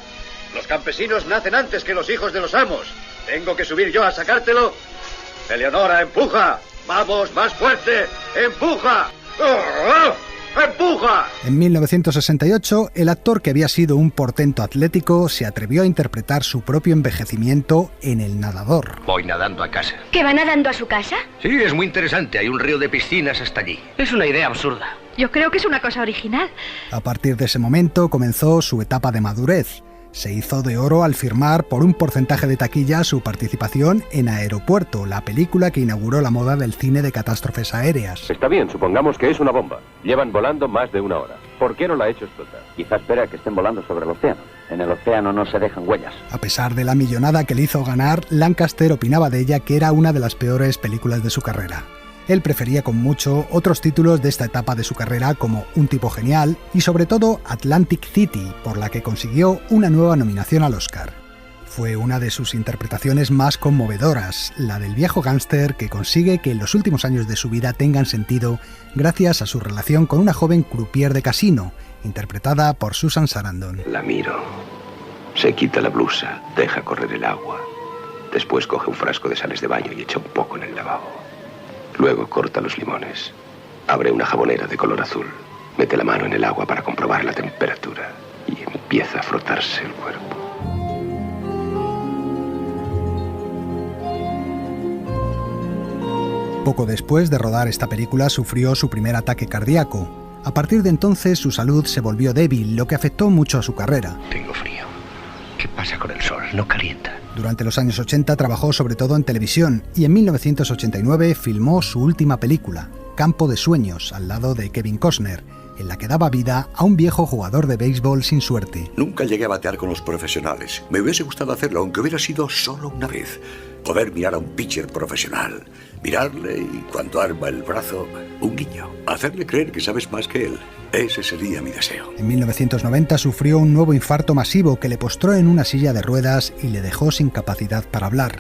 Speaker 7: Los campesinos nacen antes que los hijos de los amos. ¿Tengo que subir yo a sacártelo? Eleonora, empuja. Vamos, más fuerte. Empuja. ¡Empuja!
Speaker 8: En 1968, el actor que había sido un portento atlético se atrevió a interpretar su propio envejecimiento en El nadador.
Speaker 22: Voy nadando a casa.
Speaker 20: ¿Que va nadando a su casa?
Speaker 22: Sí, es muy interesante. Hay un río de piscinas hasta allí.
Speaker 2: Es una idea absurda. Yo creo que es una cosa original.
Speaker 8: A partir de ese momento comenzó su etapa de madurez. Se hizo de oro al firmar por un porcentaje de taquilla su participación en Aeropuerto, la película que inauguró la moda del cine de catástrofes aéreas.
Speaker 22: Está bien, supongamos que es una bomba. Llevan volando más de 1 hora. ¿Por qué no la ha hecho explotar? Quizá espera que estén volando sobre el océano. En el océano no se dejan huellas.
Speaker 8: A pesar de la millonada que le hizo ganar, Lancaster opinaba de ella que era una de las peores películas de su carrera. Él prefería con mucho otros títulos de esta etapa de su carrera como Un tipo genial y sobre todo Atlantic City, por la que consiguió una nueva nominación al Oscar. Fue una de sus interpretaciones más conmovedoras, la del viejo gángster que consigue que los últimos años de su vida tengan sentido gracias a su relación con una joven croupier de casino, interpretada por Susan Sarandon.
Speaker 22: La miro. Se quita la blusa, deja correr el agua. Después coge un frasco de sales de baño y echa un poco en el lavabo. Luego corta los limones. Abre una jabonera de color azul. Mete la mano en el agua para comprobar la temperatura. Y empieza a frotarse el cuerpo.
Speaker 8: Poco después de rodar esta película sufrió su primer ataque cardíaco. A partir de entonces su salud se volvió débil, lo que afectó mucho a su carrera.
Speaker 22: Tengo frío. ¿Qué pasa con el sol? No calienta.
Speaker 8: Durante los años 80 trabajó sobre todo en televisión y en 1989 filmó su última película, Campo de Sueños, al lado de Kevin Costner, en la que daba vida a un viejo jugador de béisbol sin suerte.
Speaker 14: Nunca llegué a batear con los profesionales. Me hubiese gustado hacerlo, aunque hubiera sido solo una vez. Poder mirar a un pitcher profesional, mirarle y cuando arma el brazo, un guiño. Hacerle creer que sabes más que él. Ese sería mi deseo.
Speaker 8: En 1990 sufrió un nuevo infarto masivo que le postró en una silla de ruedas y le dejó sin capacidad para hablar.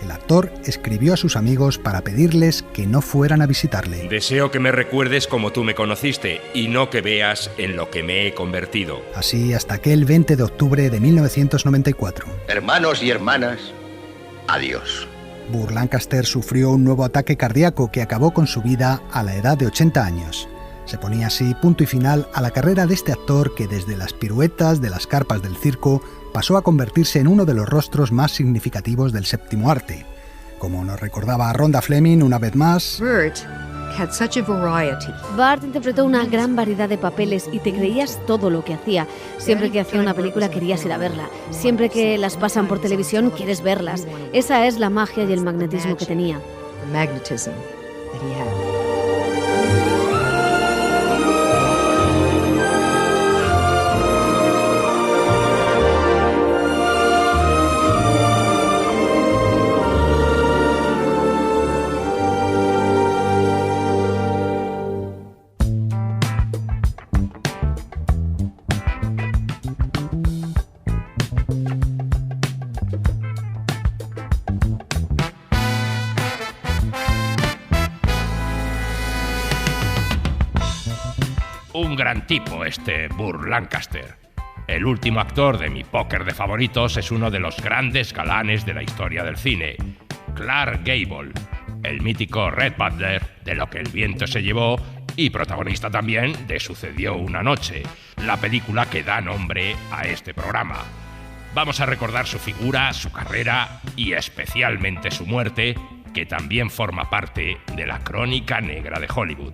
Speaker 8: El actor escribió a sus amigos para pedirles que no fueran a visitarle.
Speaker 13: Deseo que me recuerdes como tú me conociste y no que veas en lo que me he convertido.
Speaker 8: Así hasta aquel 20 de octubre de 1994.
Speaker 7: Hermanos y hermanas, adiós.
Speaker 8: Burt Lancaster sufrió un nuevo ataque cardíaco que acabó con su vida a la edad de 80 años. Se ponía así punto y final a la carrera de este actor que desde las piruetas de las carpas del circo pasó a convertirse en uno de los rostros más significativos del séptimo arte. Como nos recordaba Rhonda Fleming una vez más,
Speaker 5: Bart interpretó una gran variedad de papeles y te creías todo lo que hacía. Siempre que hacía una película querías ir a verla. Siempre que las pasan por televisión quieres verlas. Esa es la magia y el magnetismo que tenía.
Speaker 13: Un gran tipo este Burt Lancaster. El último actor de mi póker de favoritos es uno de los grandes galanes de la historia del cine, Clark Gable, el mítico Red Butler de Lo que el viento se llevó y protagonista también de Sucedió una noche, la película que da nombre a este programa. Vamos a recordar su figura, su carrera y especialmente su muerte, que también forma parte de la crónica negra de Hollywood.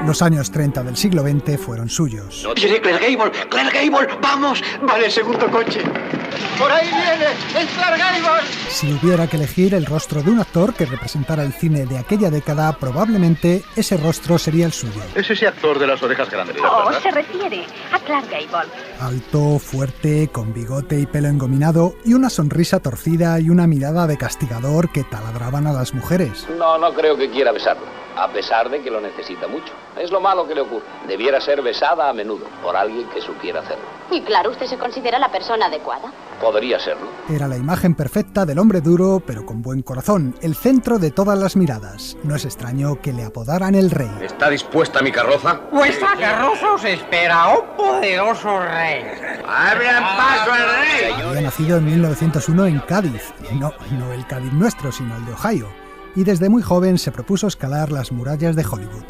Speaker 8: Los años 30 del siglo XX fueron suyos.
Speaker 7: ¡No tiene Clark Gable! ¡Clark Gable! ¡Vamos! ¡Vale, el segundo coche! ¡Por ahí viene! ¡Es Clark Gable!
Speaker 8: Si hubiera que elegir el rostro de un actor que representara el cine de aquella década, probablemente ese rostro sería el suyo.
Speaker 7: Es ese actor de las orejas grandes,
Speaker 20: Oh,
Speaker 7: ¿verdad?
Speaker 20: se refiere a Clark Gable.
Speaker 8: Alto, fuerte, con bigote y pelo engominado, y una sonrisa torcida y una mirada de castigador que taladraban a las mujeres.
Speaker 16: No creo que quiera besarlo, a pesar de que lo necesita mucho. Es lo malo que le ocurre. Debiera ser besada a menudo por alguien que supiera hacerlo.
Speaker 20: Y claro, ¿usted se considera la persona adecuada?
Speaker 16: Podría serlo.
Speaker 8: Era la imagen perfecta del hombre duro, pero con buen corazón, el centro de todas las miradas. No es extraño que le apodaran el rey.
Speaker 7: ¿Está dispuesta mi carroza?
Speaker 10: Vuestra carroza os espera, oh poderoso rey.
Speaker 7: ¡Abran paso al rey!
Speaker 8: Había nacido en 1901 en Cádiz. No el Cádiz nuestro, sino el de Ohio. Y desde muy joven se propuso escalar las murallas de Hollywood.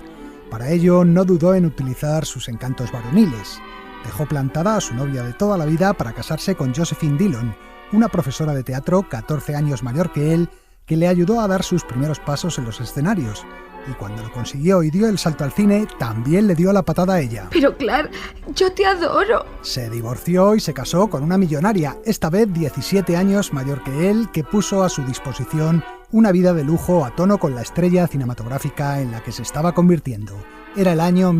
Speaker 8: Para ello no dudó en utilizar sus encantos varoniles. Dejó plantada a su novia de toda la vida para casarse con Josephine Dillon, una profesora de teatro 14 años mayor que él, que le ayudó a dar sus primeros pasos en los escenarios. Y cuando lo consiguió y dio el salto al cine, también le dio la patada a ella.
Speaker 17: Pero Clark, yo te adoro.
Speaker 8: Se divorció y se casó con una millonaria, esta vez 17 años mayor que él, que puso a su disposición una vida de lujo a tono con la estrella cinematográfica en la que se estaba convirtiendo. Era el año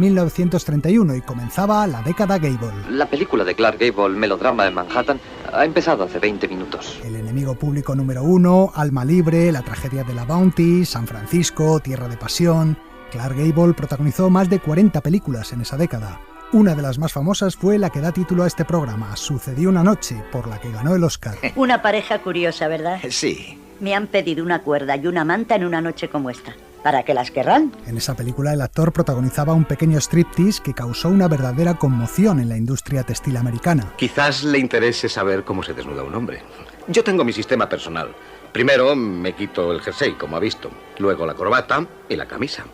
Speaker 8: 1931 y comenzaba la década Gable.
Speaker 3: La película de Clark Gable, Melodrama en Manhattan, ha empezado hace 20 minutos.
Speaker 8: El enemigo público número 1, Alma Libre, La tragedia de la Bounty, San Francisco, Tierra de pasión. Clark Gable protagonizó más de 40 películas en esa década. Una de las más famosas fue la que da título a este programa, Sucedió una noche, por la que ganó el Oscar.
Speaker 24: Una pareja curiosa, ¿verdad?
Speaker 7: Sí.
Speaker 24: Me han pedido una cuerda y una manta en una noche como esta. ¿Para qué las querrán?
Speaker 8: En esa película el actor protagonizaba un pequeño striptease que causó una verdadera conmoción en la industria textil americana.
Speaker 7: Quizás le interese saber cómo se desnuda un hombre. Yo tengo mi sistema personal. Primero me quito el jersey, como ha visto. Luego la corbata y la camisa.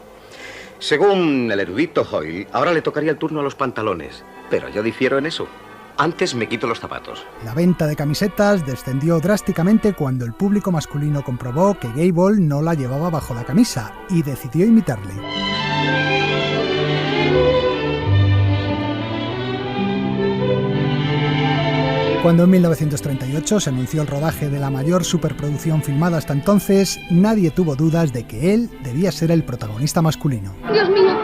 Speaker 7: Según el erudito Hoyle, ahora le tocaría el turno a los pantalones. Pero yo difiero en eso. Antes me quito los zapatos.
Speaker 8: La venta de camisetas descendió drásticamente cuando el público masculino comprobó que Gable no la llevaba bajo la camisa y decidió imitarle. Cuando en 1938 se anunció el rodaje de la mayor superproducción filmada hasta entonces, nadie tuvo dudas de que él debía ser el protagonista masculino.
Speaker 17: Dios mío,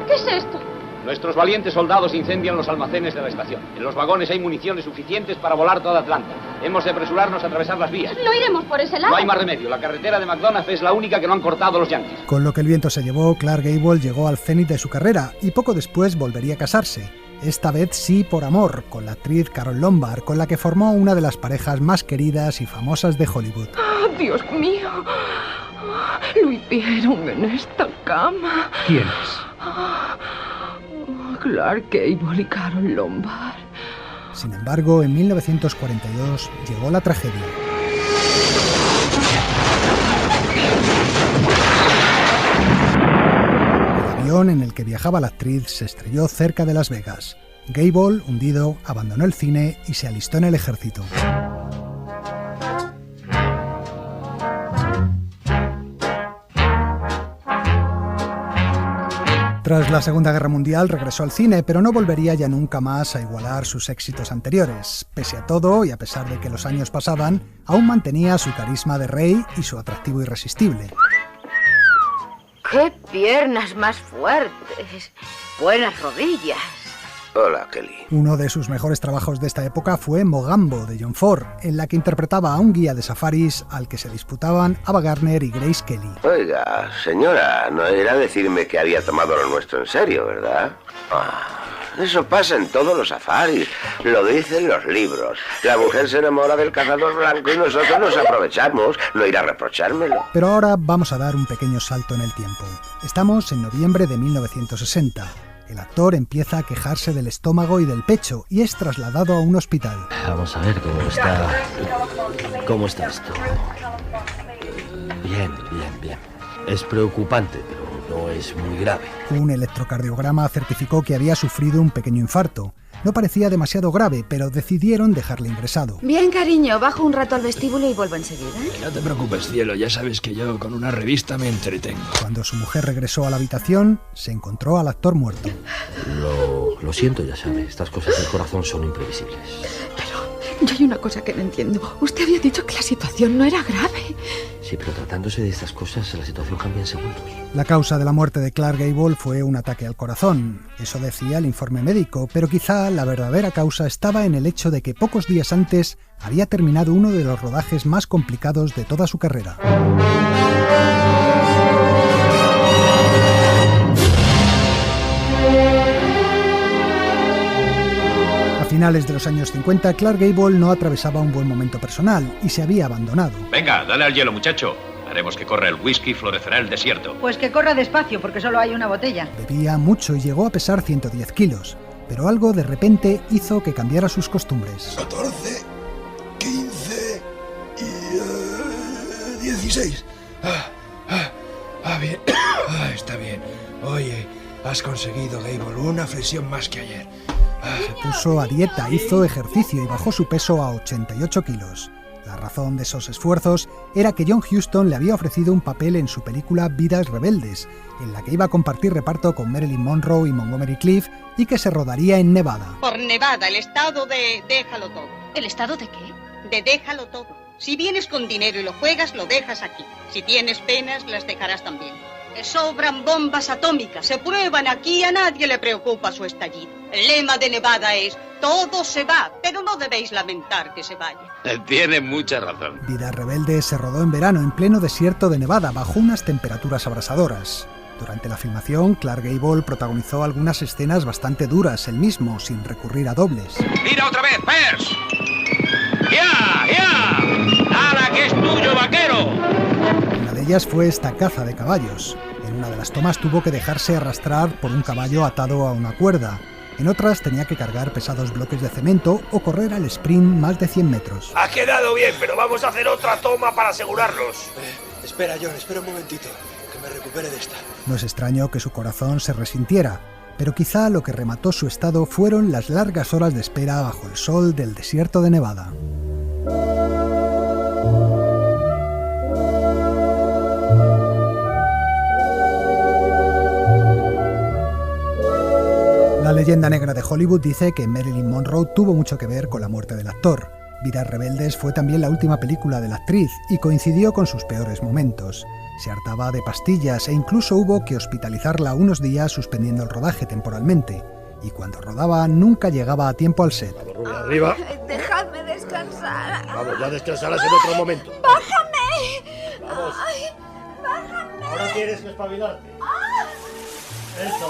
Speaker 17: ¿qué es esto?
Speaker 16: Nuestros valientes soldados incendian los almacenes de la estación. En los vagones hay municiones suficientes para volar toda Atlanta. Hemos de apresurarnos a atravesar las vías.
Speaker 17: No iremos por ese lado.
Speaker 16: No hay más remedio. La carretera de McDonough es la única que no han cortado los yanquis.
Speaker 8: Con lo que el viento se llevó, Clark Gable llegó al cenit de su carrera y poco después volvería a casarse. Esta vez sí por amor, con la actriz Carole Lombard, con la que formó una de las parejas más queridas y famosas de Hollywood.
Speaker 17: Oh, Dios mío. Lo hicieron en esta cama.
Speaker 18: ¿Quién es?
Speaker 17: Clark Gable y Carole Lombard.
Speaker 8: Sin embargo, en 1942 llegó la tragedia. El avión en el que viajaba la actriz se estrelló cerca de Las Vegas. Gable, hundido, abandonó el cine y se alistó en el ejército. Tras la Segunda Guerra Mundial regresó al cine, pero no volvería ya nunca más a igualar sus éxitos anteriores. Pese a todo, y a pesar de que los años pasaban, aún mantenía su carisma de rey y su atractivo irresistible.
Speaker 2: ¡Qué piernas más fuertes! Buenas rodillas.
Speaker 14: Hola, Kelly.
Speaker 8: Uno de sus mejores trabajos de esta época fue Mogambo, de John Ford, en la que interpretaba a un guía de safaris al que se disputaban Ava Gardner y Grace Kelly.
Speaker 14: Oiga, señora, no era decirme que había tomado lo nuestro en serio, ¿verdad? Eso pasa en todos los safaris, lo dicen los libros. La mujer se enamora del cazador blanco y nosotros nos aprovechamos, no irá a reprochármelo.
Speaker 8: Pero ahora vamos a dar un pequeño salto en el tiempo. Estamos en noviembre de 1960. El actor empieza a quejarse del estómago y del pecho y es trasladado a un hospital.
Speaker 19: Vamos a ver cómo está esto. Bien. Es preocupante, pero no es muy grave.
Speaker 8: Un electrocardiograma certificó que había sufrido un pequeño infarto. No parecía demasiado grave, pero decidieron dejarle ingresado.
Speaker 17: Bien, cariño, bajo un rato al vestíbulo y vuelvo enseguida.
Speaker 18: No te preocupes, cielo, ya sabes que yo con una revista me entretengo.
Speaker 8: Cuando su mujer regresó a la habitación, se encontró al actor muerto.
Speaker 19: Lo siento, ya sabes, estas cosas del corazón son imprevisibles.
Speaker 17: Yo hay una cosa que no entiendo. Usted había dicho que la situación no era grave.
Speaker 19: Sí, pero tratándose de estas cosas, la situación cambia en segundos.
Speaker 8: La causa de la muerte de Clark Gable fue un ataque al corazón. Eso decía el informe médico, pero quizá la verdadera causa estaba en el hecho de que pocos días antes había terminado uno de los rodajes más complicados de toda su carrera. A finales de los años 50, Clark Gable no atravesaba un buen momento personal y se había abandonado.
Speaker 10: Venga, dale al hielo, muchacho. Haremos que corra el whisky y florecerá el desierto.
Speaker 2: Pues que corra despacio, porque solo hay una botella.
Speaker 8: Bebía mucho y llegó a pesar 110 kilos, pero algo de repente hizo que cambiara sus costumbres.
Speaker 21: 14, 15 y 16. Bien. Está bien. Oye, has conseguido, Gable, una flexión más que ayer.
Speaker 8: Se puso a dieta, hizo ejercicio y bajó su peso a 88 kilos. La razón de esos esfuerzos era que John Huston le había ofrecido un papel en su película Vidas Rebeldes, en la que iba a compartir reparto con Marilyn Monroe y Montgomery Clift y que se rodaría en Nevada.
Speaker 23: Por Nevada, el estado de déjalo todo.
Speaker 2: ¿El estado de qué?
Speaker 23: De déjalo todo. Si vienes con dinero y lo juegas, lo dejas aquí. Si tienes penas, las dejarás también. Que sobran bombas atómicas, se prueban aquí, a nadie le preocupa su estallido. El lema de Nevada es, todo se va, pero no debéis lamentar que se vaya.
Speaker 10: Tiene mucha razón.
Speaker 8: Vidas Rebeldes se rodó en verano en pleno desierto de Nevada, bajo unas temperaturas abrasadoras. Durante la filmación, Clark Gable protagonizó algunas escenas bastante duras él mismo, sin recurrir a dobles.
Speaker 10: ¡Mira otra vez, Pers! ¡Ya! ¡Hala, que es tuyo, vaquero!
Speaker 8: Una de ellas fue esta caza de caballos. En una de las tomas tuvo que dejarse arrastrar por un caballo atado a una cuerda. En otras tenía que cargar pesados bloques de cemento o correr al sprint más de 100 metros.
Speaker 21: Ha quedado bien, pero vamos a hacer otra toma para asegurarnos. Espera, John, espera un momentito, que me recupere de esta.
Speaker 8: No es extraño que su corazón se resintiera, pero quizá lo que remató su estado fueron las largas horas de espera bajo el sol del desierto de Nevada. La leyenda negra de Hollywood dice que Marilyn Monroe tuvo mucho que ver con la muerte del actor. Vidas Rebeldes fue también la última película de la actriz y coincidió con sus peores momentos. Se hartaba de pastillas e incluso hubo que hospitalizarla unos días suspendiendo el rodaje temporalmente. Y cuando rodaba nunca llegaba a tiempo al set.
Speaker 21: Arriba.
Speaker 17: Dejadme descansar.
Speaker 21: Vamos, ya descansarás en otro momento.
Speaker 17: ¡Bájame!
Speaker 21: Vamos.
Speaker 17: Ay, ¡bájame!
Speaker 21: Ahora tienes que espabilarte. Eso.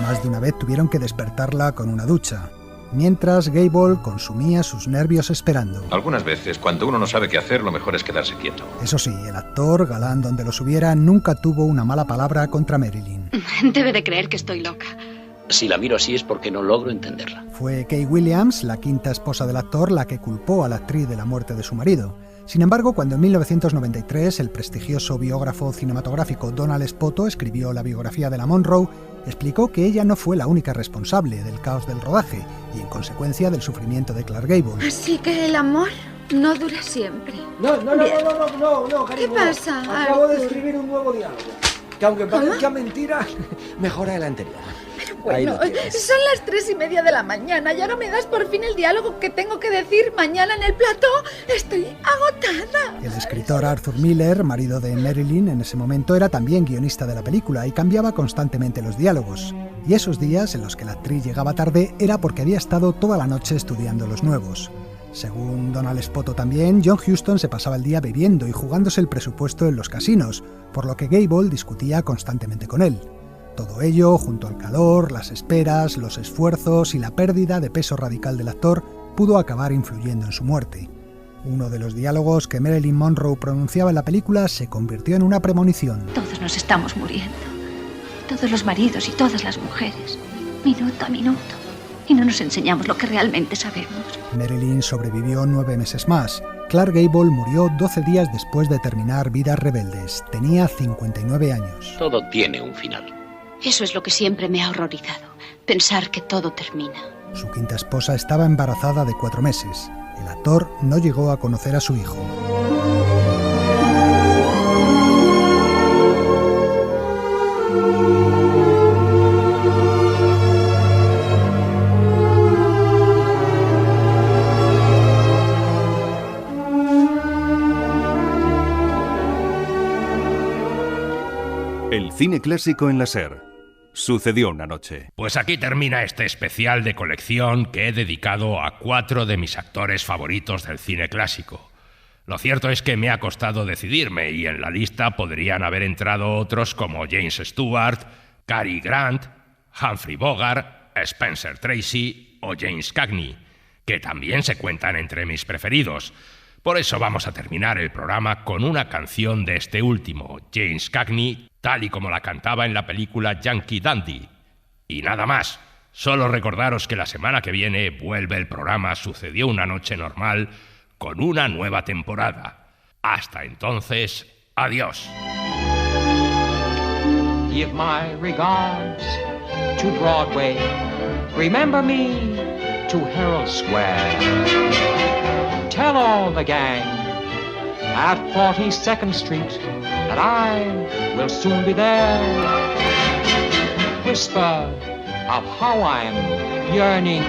Speaker 8: Más de una vez tuvieron que despertarla con una ducha, mientras Gable consumía sus nervios esperando.
Speaker 1: Algunas veces, cuando uno no sabe qué hacer, lo mejor es quedarse quieto.
Speaker 8: Eso sí, el actor, galán donde los hubiera, nunca tuvo una mala palabra contra Marilyn.
Speaker 20: Debe de creer que estoy loca.
Speaker 16: Si la miro así es porque no logro entenderla.
Speaker 8: Fue Kay Williams, la quinta esposa del actor, la que culpó a la actriz de la muerte de su marido. Sin embargo, cuando en 1993 el prestigioso biógrafo cinematográfico Donald Spoto escribió la biografía de la Monroe, explicó que ella no fue la única responsable del caos del rodaje y, en consecuencia, del sufrimiento de Clark Gable.
Speaker 17: Así que el amor no dura siempre.
Speaker 21: No, cariño.
Speaker 17: ¿Qué pasa,
Speaker 21: Acabo de
Speaker 17: Arthur?
Speaker 21: escribir un nuevo diálogo. Que aunque parezca mentira, mejora el anterior.
Speaker 17: Bueno, son las 3:30 de la mañana y ahora me das por fin el diálogo que tengo que decir mañana en el plató. Estoy agotada.
Speaker 8: El escritor Arthur Miller, marido de Marilyn en ese momento, era también guionista de la película y cambiaba constantemente los diálogos. Y esos días en los que la actriz llegaba tarde era porque había estado toda la noche estudiando los nuevos. Según Donald Spoto también, John Huston se pasaba el día bebiendo y jugándose el presupuesto en los casinos, por lo que Gable discutía constantemente con él. Todo ello, junto al calor, las esperas, los esfuerzos y la pérdida de peso radical del actor, pudo acabar influyendo en su muerte. Uno de los diálogos que Marilyn Monroe pronunciaba en la película se convirtió en una premonición.
Speaker 20: Todos nos estamos muriendo. Todos los maridos y todas las mujeres. Minuto a minuto. Y no nos enseñamos lo que realmente sabemos.
Speaker 8: Marilyn sobrevivió 9 meses más. Clark Gable murió 12 días después de terminar Vidas Rebeldes. Tenía 59 años.
Speaker 16: Todo tiene un final.
Speaker 20: Eso es lo que siempre me ha horrorizado. Pensar que todo termina.
Speaker 8: Su quinta esposa estaba embarazada de 4 meses. El actor no llegó a conocer a su hijo.
Speaker 4: El cine clásico en la SER. Sucedió una noche.
Speaker 13: Pues aquí termina este especial de colección que he dedicado a 4 de mis actores favoritos del cine clásico. Lo cierto es que me ha costado decidirme y en la lista podrían haber entrado otros como James Stewart, Cary Grant, Humphrey Bogart, Spencer Tracy o James Cagney, que también se cuentan entre mis preferidos. Por eso vamos a terminar el programa con una canción de este último, James Cagney, tal y como la cantaba en la película Yankee Dandy. Y nada más, solo recordaros que la semana que viene vuelve el programa Sucedió una noche normal con una nueva temporada. Hasta entonces, adiós.
Speaker 10: Give my regards to Broadway. Remember me to Herald Square. Tell all the gang at 42nd Street that I will soon be there. Whisper of how I'm yearning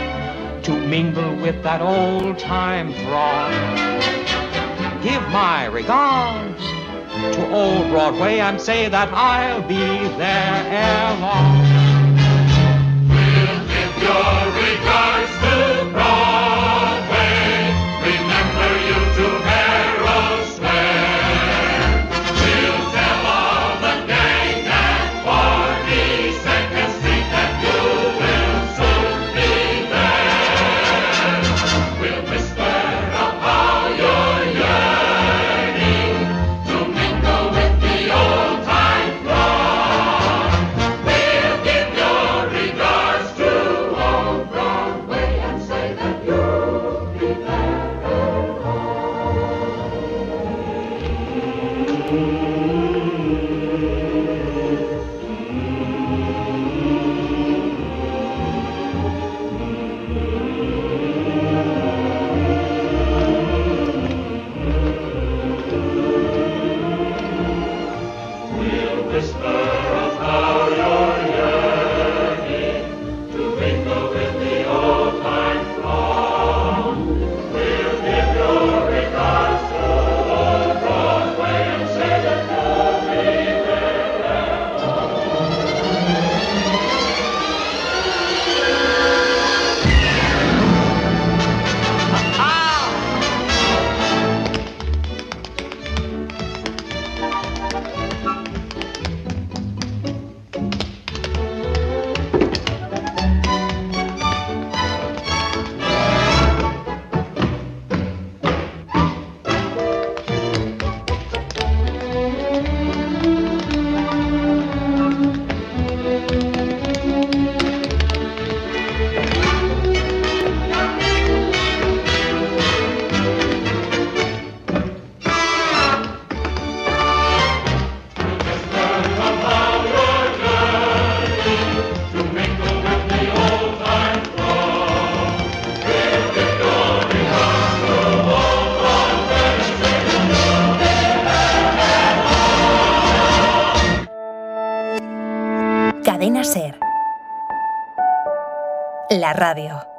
Speaker 10: to mingle with that old-time throng. Give my regards to old Broadway and say that I'll be there ere long. We'll give your regards to Broadway. Remember you to Herald Square. We'll tell all the gang at 42nd Street that you will soon be there. We'll whisper of how you're yearning to mingle with the old-time throng. We'll give your regards to old Broadway.
Speaker 9: la radio.